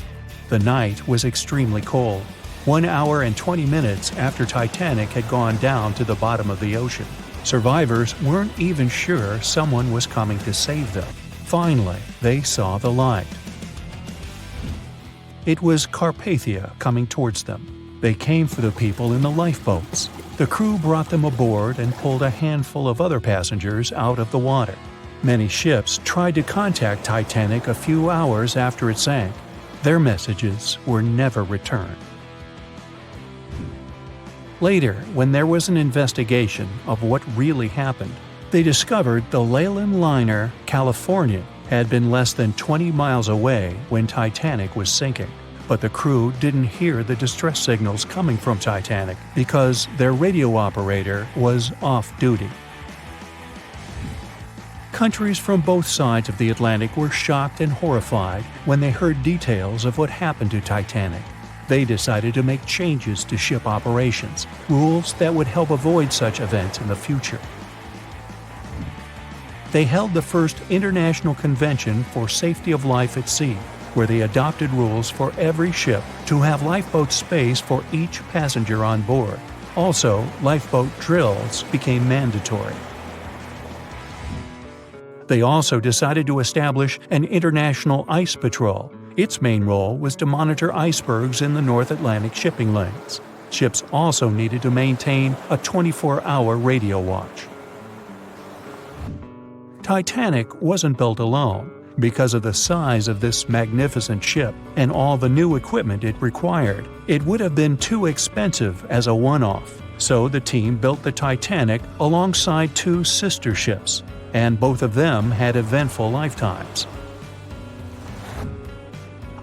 The night was extremely cold, 1 hour and 20 minutes after Titanic had gone down to the bottom of the ocean. Survivors weren't even sure someone was coming to save them. Finally, they saw the light. It was Carpathia coming towards them. They came for the people in the lifeboats. The crew brought them aboard and pulled a handful of other passengers out of the water. Many ships tried to contact Titanic a few hours after it sank. Their messages were never returned. Later, when there was an investigation of what really happened, they discovered the Leyland liner California had been less than 20 miles away when Titanic was sinking. But the crew didn't hear the distress signals coming from Titanic because their radio operator was off duty. Countries from both sides of the Atlantic were shocked and horrified when they heard details of what happened to Titanic. They decided to make changes to ship operations, rules that would help avoid such events in the future. They held the first International Convention for Safety of Life at Sea, where they adopted rules for every ship to have lifeboat space for each passenger on board. Also, lifeboat drills became mandatory. They also decided to establish an international ice patrol. Its main role was to monitor icebergs in the North Atlantic shipping lanes. Ships also needed to maintain a 24-hour radio watch. Titanic wasn't built alone. Because of the size of this magnificent ship and all the new equipment it required, it would have been too expensive as a one-off. So the team built the Titanic alongside 2 sister ships, and both of them had eventful lifetimes.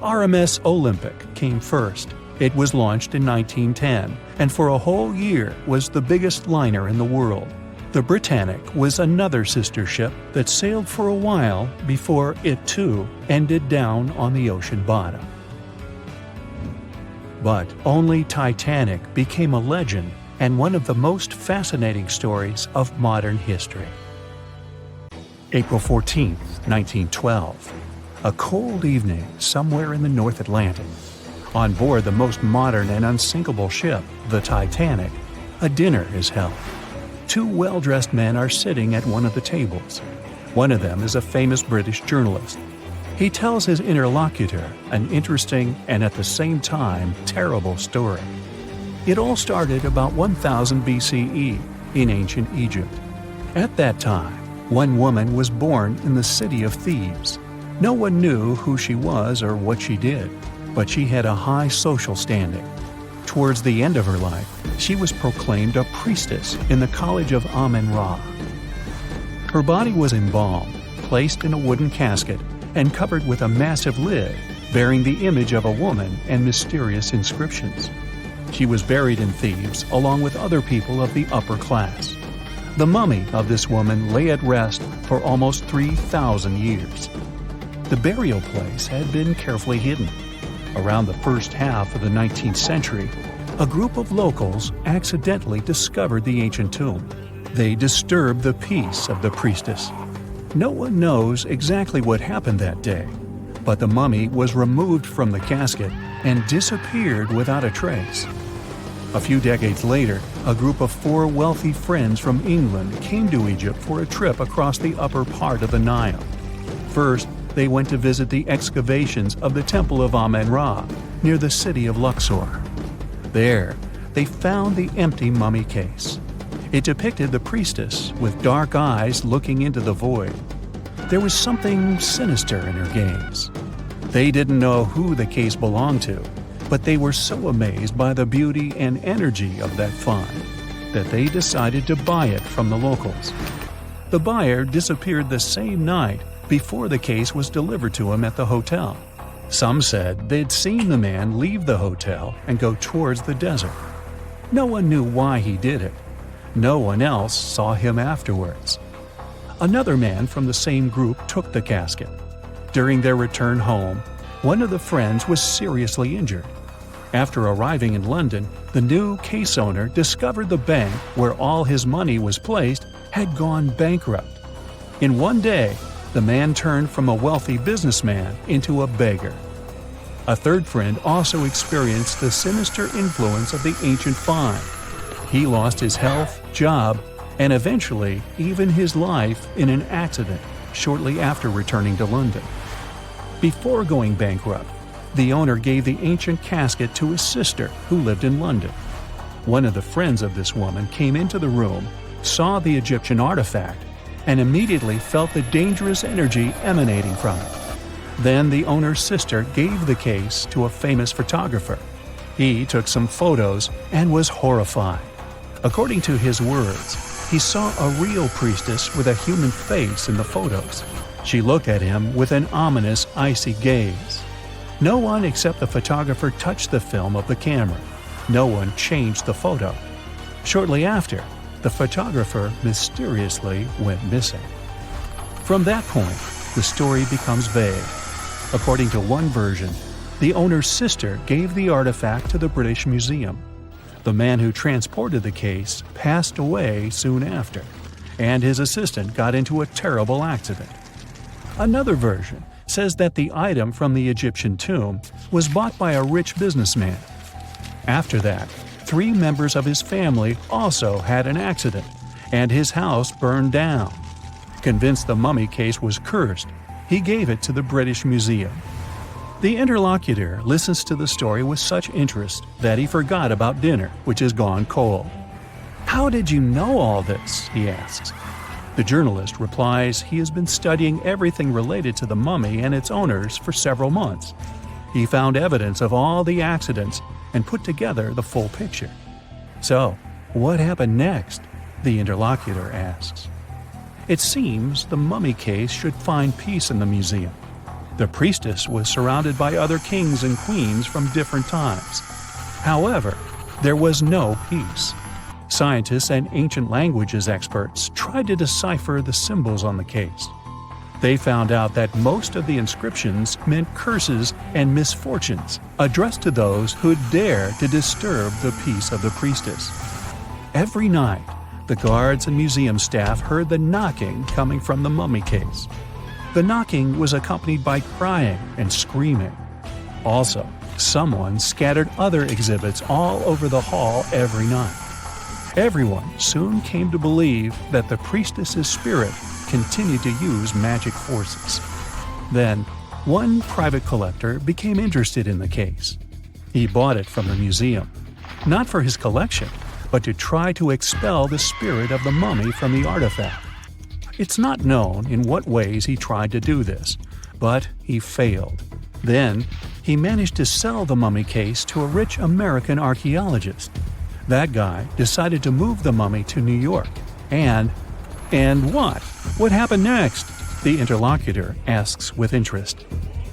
RMS Olympic came first. It was launched in 1910, and for a whole year was the biggest liner in the world. The Britannic was another sister ship that sailed for a while before it too ended down on the ocean bottom. But only Titanic became a legend and one of the most fascinating stories of modern history. April 14, 1912. A cold evening somewhere in the North Atlantic. On board the most modern and unsinkable ship, the Titanic, a dinner is held. 2 well-dressed men are sitting at one of the tables. One of them is a famous British journalist. He tells his interlocutor an interesting and at the same time terrible story. It all started about 1000 BCE in ancient Egypt. At that time, one woman was born in the city of Thebes. No one knew who she was or what she did, but she had a high social standing. Towards the end of her life, she was proclaimed a priestess in the College of Amen-Ra. Her body was embalmed, placed in a wooden casket, and covered with a massive lid bearing the image of a woman and mysterious inscriptions. She was buried in Thebes along with other people of the upper class. The mummy of this woman lay at rest for almost 3,000 years. The burial place had been carefully hidden. Around the first half of the 19th century, a group of locals accidentally discovered the ancient tomb. They disturbed the peace of the priestess. No one knows exactly what happened that day, but the mummy was removed from the casket and disappeared without a trace. A few decades later, a group of 4 wealthy friends from England came to Egypt for a trip across the upper part of the Nile. First, they went to visit the excavations of the Temple of Amen-Ra near the city of Luxor. There, they found the empty mummy case. It depicted the priestess with dark eyes looking into the void. There was something sinister in her gaze. They didn't know who the case belonged to, but they were so amazed by the beauty and energy of that find that they decided to buy it from the locals. The buyer disappeared the same night before the case was delivered to him at the hotel. Some said they'd seen the man leave the hotel and go towards the desert. No one knew why he did it. No one else saw him afterwards. Another man from the same group took the casket. During their return home, one of the friends was seriously injured. After arriving in London, the new case owner discovered the bank where all his money was placed had gone bankrupt. In one day, the man turned from a wealthy businessman into a beggar. A third friend also experienced the sinister influence of the ancient find. He lost his health, job, and eventually even his life in an accident shortly after returning to London. Before going bankrupt, the owner gave the ancient casket to his sister who lived in London. One of the friends of this woman came into the room, saw the Egyptian artifact, and immediately felt the dangerous energy emanating from it. Then the owner's sister gave the case to a famous photographer. He took some photos and was horrified. According to his words, he saw a real priestess with a human face in the photos. She looked at him with an ominous, icy gaze. No one except the photographer touched the film of the camera. No one changed the photo. Shortly after, the photographer mysteriously went missing. From that point, the story becomes vague. According to one version, the owner's sister gave the artifact to the British Museum. The man who transported the case passed away soon after, and his assistant got into a terrible accident. Another version says that the item from the Egyptian tomb was bought by a rich businessman. After that, 3 members of his family also had an accident, and his house burned down. Convinced the mummy case was cursed, he gave it to the British Museum. The interlocutor listens to the story with such interest that he forgot about dinner, which has gone cold. "How did you know all this?" he asks. The journalist replies he has been studying everything related to the mummy and its owners for several months. He found evidence of all the accidents and put together the full picture. "So, what happened next?" the interlocutor asks. It seems the mummy case should find peace in the museum. The priestess was surrounded by other kings and queens from different times. However, there was no peace. Scientists and ancient languages experts tried to decipher the symbols on the case. They found out that most of the inscriptions meant curses and misfortunes addressed to those who'd dare to disturb the peace of the priestess. Every night, the guards and museum staff heard the knocking coming from the mummy case. The knocking was accompanied by crying and screaming. Also, someone scattered other exhibits all over the hall every night. Everyone soon came to believe that the priestess's spirit continued to use magic forces. Then, one private collector became interested in the case. He bought it from the museum, not for his collection, but to try to expel the spirit of the mummy from the artifact. It's not known in what ways he tried to do this, but he failed. Then, he managed to sell the mummy case to a rich American archaeologist. That guy decided to move the mummy to New York. And what? What happened next? The interlocutor asks with interest.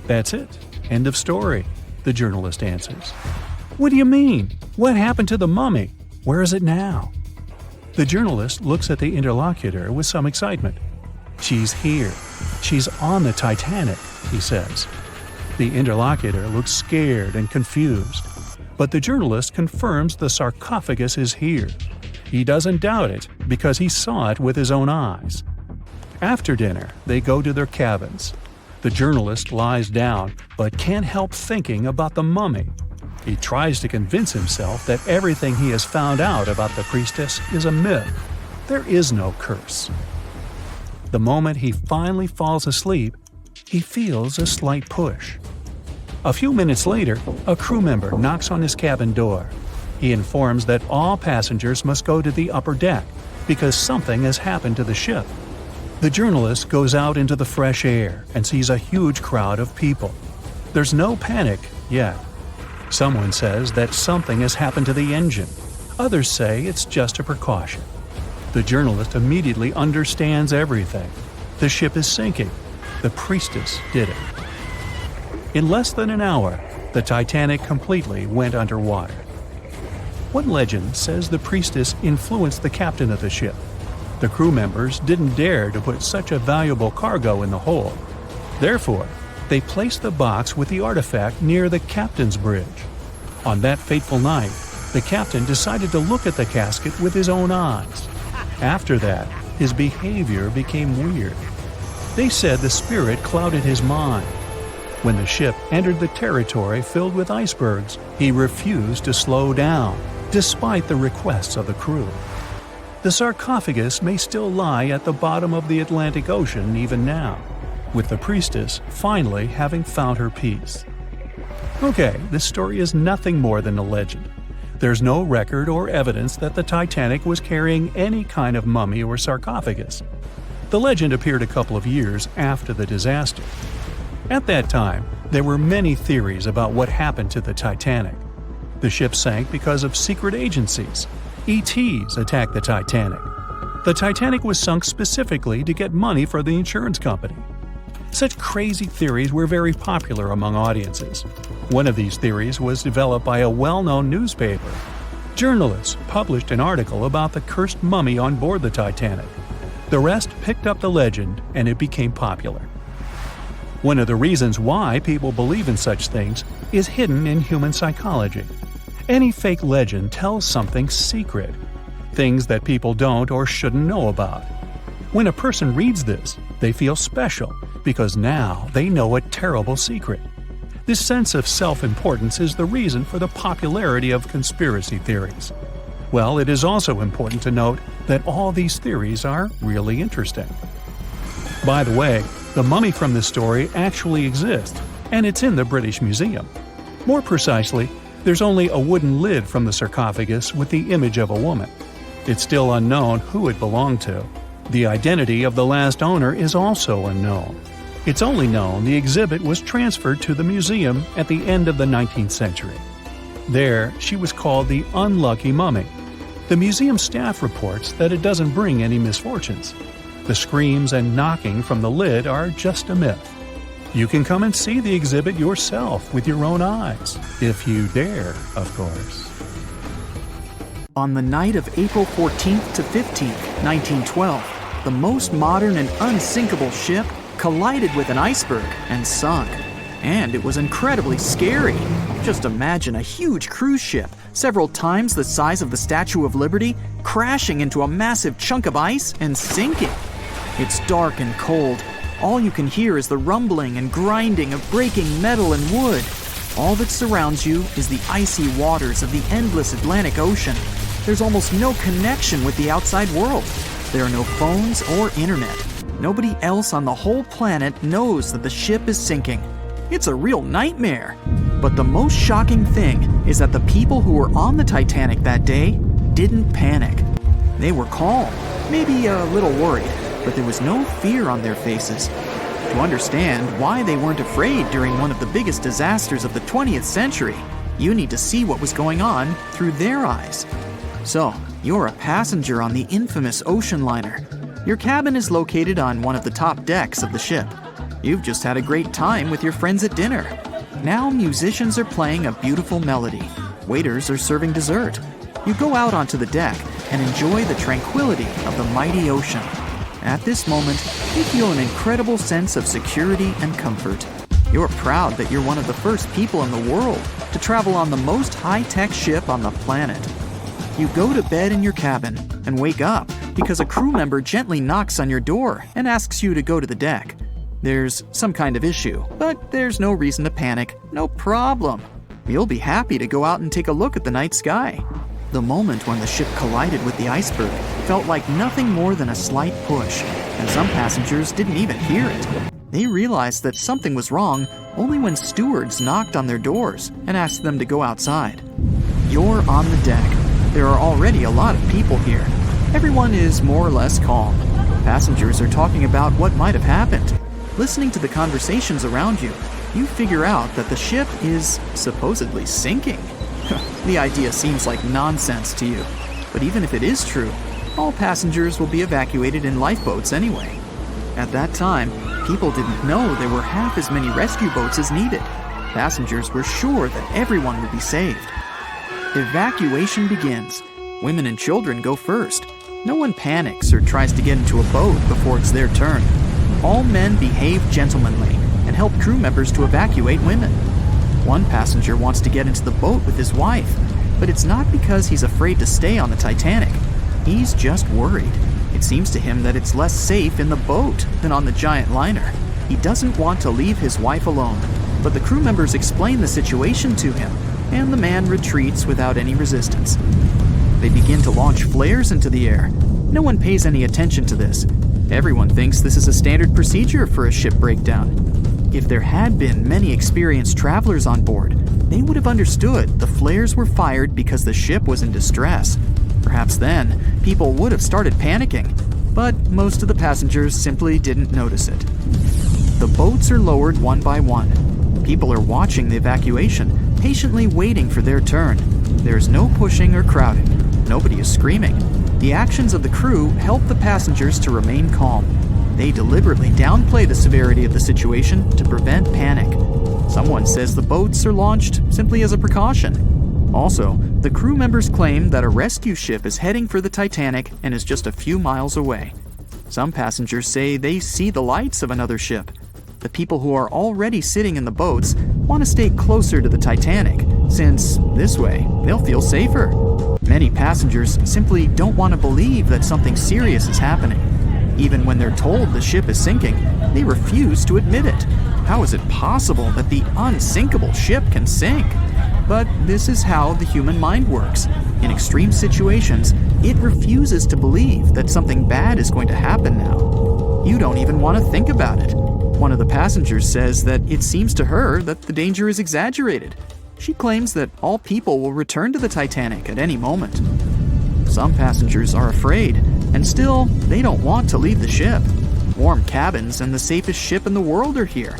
"That's it. End of story," the journalist answers. "What do you mean? What happened to the mummy? Where is it now?" The journalist looks at the interlocutor with some excitement. "She's here. She's on the Titanic," he says. The interlocutor looks scared and confused, but the journalist confirms the sarcophagus is here. He doesn't doubt it because he saw it with his own eyes. After dinner, they go to their cabins. The journalist lies down but can't help thinking about the mummy. He tries to convince himself that everything he has found out about the priestess is a myth. There is no curse. The moment he finally falls asleep, he feels a slight push. A few minutes later, a crew member knocks on his cabin door. He informs that all passengers must go to the upper deck, because something has happened to the ship. The journalist goes out into the fresh air and sees a huge crowd of people. There's no panic yet. Someone says that something has happened to the engine. Others say it's just a precaution. The journalist immediately understands everything. The ship is sinking. The priestess did it. In less than an hour, the Titanic completely went underwater. One legend says the priestess influenced the captain of the ship. The crew members didn't dare to put such a valuable cargo in the hold. Therefore, they placed the box with the artifact near the captain's bridge. On that fateful night, the captain decided to look at the casket with his own eyes. After that, his behavior became weird. They said the spirit clouded his mind. When the ship entered the territory filled with icebergs, he refused to slow down, despite the requests of the crew. The sarcophagus may still lie at the bottom of the Atlantic Ocean even now, with the priestess finally having found her peace. Okay, this story is nothing more than a legend. There's no record or evidence that the Titanic was carrying any kind of mummy or sarcophagus. The legend appeared a couple of years after the disaster. At that time, there were many theories about what happened to the Titanic. The ship sank because of secret agencies. ETs attacked the Titanic. The Titanic was sunk specifically to get money for the insurance company. Such crazy theories were very popular among audiences. One of these theories was developed by a well-known newspaper. Journalists published an article about the cursed mummy on board the Titanic. The rest picked up the legend and it became popular. One of the reasons why people believe in such things is hidden in human psychology. Any fake legend tells something secret, things that people don't or shouldn't know about. When a person reads this, they feel special because now they know a terrible secret. This sense of self-importance is the reason for the popularity of conspiracy theories. Well, it is also important to note that all these theories are really interesting. By the way, the mummy from this story actually exists, and it's in the British Museum. More precisely, there's only a wooden lid from the sarcophagus with the image of a woman. It's still unknown who it belonged to. The identity of the last owner is also unknown. It's only known the exhibit was transferred to the museum at the end of the 19th century. There, she was called the Unlucky Mummy. The museum staff reports that it doesn't bring any misfortunes. The screams and knocking from the lid are just a myth. You can come and see the exhibit yourself with your own eyes, if you dare, of course. On the night of April 14th to 15th, 1912, the most modern and unsinkable ship collided with an iceberg and sunk. And it was incredibly scary. Just imagine a huge cruise ship, several times the size of the Statue of Liberty, crashing into a massive chunk of ice and sinking. It's dark and cold. All you can hear is the rumbling and grinding of breaking metal and wood. All that surrounds you is the icy waters of the endless Atlantic Ocean. There's almost no connection with the outside world. There are no phones or internet. Nobody else on the whole planet knows that the ship is sinking. It's a real nightmare. But the most shocking thing is that the people who were on the Titanic that day didn't panic. They were calm, maybe a little worried, but there was no fear on their faces. To understand why they weren't afraid during one of the biggest disasters of the 20th century, you need to see what was going on through their eyes. So, you're a passenger on the infamous ocean liner. Your cabin is located on one of the top decks of the ship. You've just had a great time with your friends at dinner. Now musicians are playing a beautiful melody. Waiters are serving dessert. You go out onto the deck and enjoy the tranquility of the mighty ocean. At this moment, you feel an incredible sense of security and comfort. You're proud that you're one of the first people in the world to travel on the most high-tech ship on the planet. You go to bed in your cabin and wake up because a crew member gently knocks on your door and asks you to go to the deck. There's some kind of issue, but there's no reason to panic. No problem. You'll be happy to go out and take a look at the night sky. The moment when the ship collided with the iceberg felt like nothing more than a slight push, and some passengers didn't even hear it. They realized that something was wrong only when stewards knocked on their doors and asked them to go outside. You're on the deck. There are already a lot of people here. Everyone is more or less calm. Passengers are talking about what might have happened. Listening to the conversations around you, you figure out that the ship is supposedly sinking. The idea seems like nonsense to you, but even if it is true, all passengers will be evacuated in lifeboats anyway. At that time, people didn't know there were half as many rescue boats as needed. Passengers were sure that everyone would be saved. Evacuation begins. Women and children go first. No one panics or tries to get into a boat before it's their turn. All men behave gentlemanly and help crew members to evacuate women. One passenger wants to get into the boat with his wife, but it's not because he's afraid to stay on the Titanic. He's just worried. It seems to him that it's less safe in the boat than on the giant liner. He doesn't want to leave his wife alone, but the crew members explain the situation to him, and the man retreats without any resistance. They begin to launch flares into the air. No one pays any attention to this. Everyone thinks this is a standard procedure for a ship breakdown. If there had been many experienced travelers on board, they would have understood the flares were fired because the ship was in distress. Perhaps then, people would have started panicking, but most of the passengers simply didn't notice it. The boats are lowered one by one. People are watching the evacuation, patiently waiting for their turn. There's no pushing or crowding. Nobody is screaming. The actions of the crew help the passengers to remain calm. They deliberately downplay the severity of the situation to prevent panic. Someone says the boats are launched simply as a precaution. Also, the crew members claim that a rescue ship is heading for the Titanic and is just a few miles away. Some passengers say they see the lights of another ship. The people who are already sitting in the boats want to stay closer to the Titanic, since this way they'll feel safer. Many passengers simply don't want to believe that something serious is happening. Even when they're told the ship is sinking, they refuse to admit it. How is it possible that the unsinkable ship can sink? But this is how the human mind works. In extreme situations, it refuses to believe that something bad is going to happen now. You don't even want to think about it. One of the passengers says that it seems to her that the danger is exaggerated. She claims that all people will return to the Titanic at any moment. Some passengers are afraid, and still, they don't want to leave the ship. Warm cabins and the safest ship in the world are here.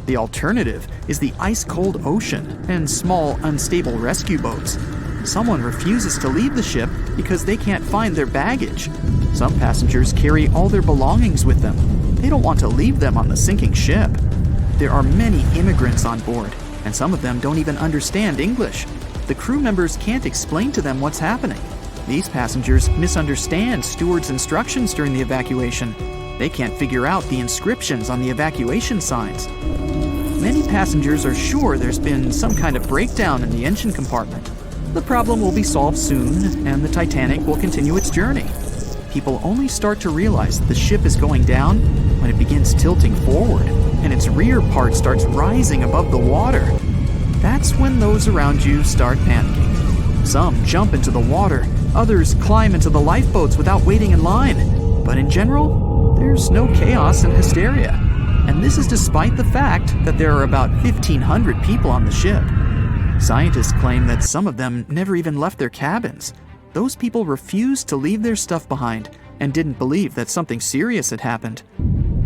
The alternative is the ice-cold ocean and small, unstable rescue boats. Someone refuses to leave the ship because they can't find their baggage. Some passengers carry all their belongings with them. They don't want to leave them on the sinking ship. There are many immigrants on board, and some of them don't even understand English. The crew members can't explain to them what's happening. These passengers misunderstand stewards' instructions during the evacuation. They can't figure out the inscriptions on the evacuation signs. Many passengers are sure there's been some kind of breakdown in the engine compartment. The problem will be solved soon, and the Titanic will continue its journey. People only start to realize that the ship is going down when it begins tilting forward, and its rear part starts rising above the water. That's when those around you start panicking. Some jump into the water, others climb into the lifeboats without waiting in line. But in general, there's no chaos and hysteria. And this is despite the fact that there are about 1,500 people on the ship. Scientists claim that some of them never even left their cabins. Those people refused to leave their stuff behind and didn't believe that something serious had happened.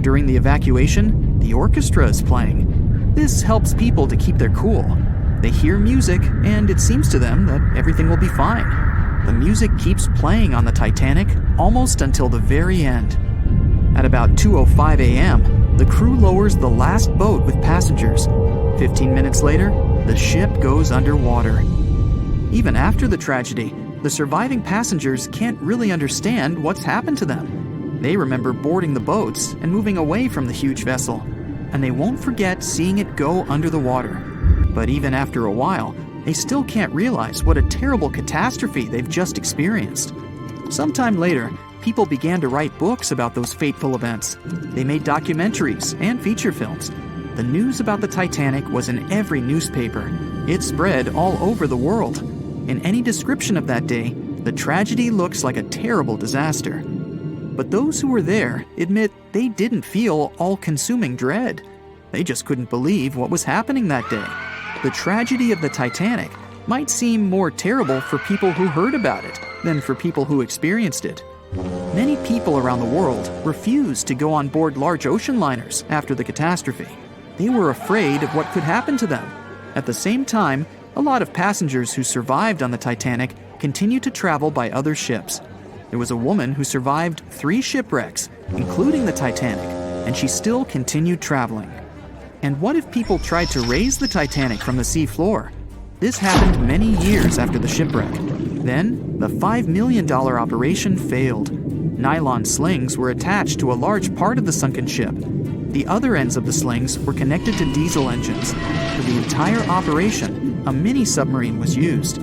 During the evacuation, the orchestra is playing. This helps people to keep their cool. They hear music, and it seems to them that everything will be fine. The music keeps playing on the Titanic almost until the very end. At about 2:05 a.m., the crew lowers the last boat with passengers. 15 minutes later, the ship goes underwater. Even after the tragedy, the surviving passengers can't really understand what's happened to them. They remember boarding the boats and moving away from the huge vessel, and they won't forget seeing it go under the water. But even after a while, they still can't realize what a terrible catastrophe they've just experienced. Sometime later, people began to write books about those fateful events. They made documentaries and feature films. The news about the Titanic was in every newspaper. It spread all over the world. In any description of that day, the tragedy looks like a terrible disaster. But those who were there admit they didn't feel all-consuming dread. They just couldn't believe what was happening that day. The tragedy of the Titanic might seem more terrible for people who heard about it than for people who experienced it. Many people around the world refused to go on board large ocean liners after the catastrophe. They were afraid of what could happen to them. At the same time, a lot of passengers who survived on the Titanic continued to travel by other ships. There was a woman who survived 3 shipwrecks, including the Titanic, and she still continued traveling. And what if people tried to raise the Titanic from the sea floor? This happened many years after the shipwreck. Then, the $5 million operation failed. Nylon slings were attached to a large part of the sunken ship. The other ends of the slings were connected to diesel engines. For the entire operation, a mini submarine was used.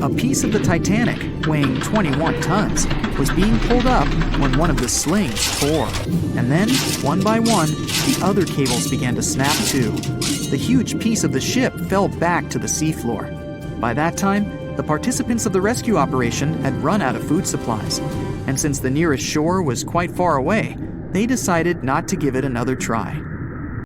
A piece of the Titanic, weighing 21 tons, was being pulled up when one of the slings tore. And then, one by one, the other cables began to snap too. The huge piece of the ship fell back to the seafloor. By that time, the participants of the rescue operation had run out of food supplies. And since the nearest shore was quite far away, they decided not to give it another try.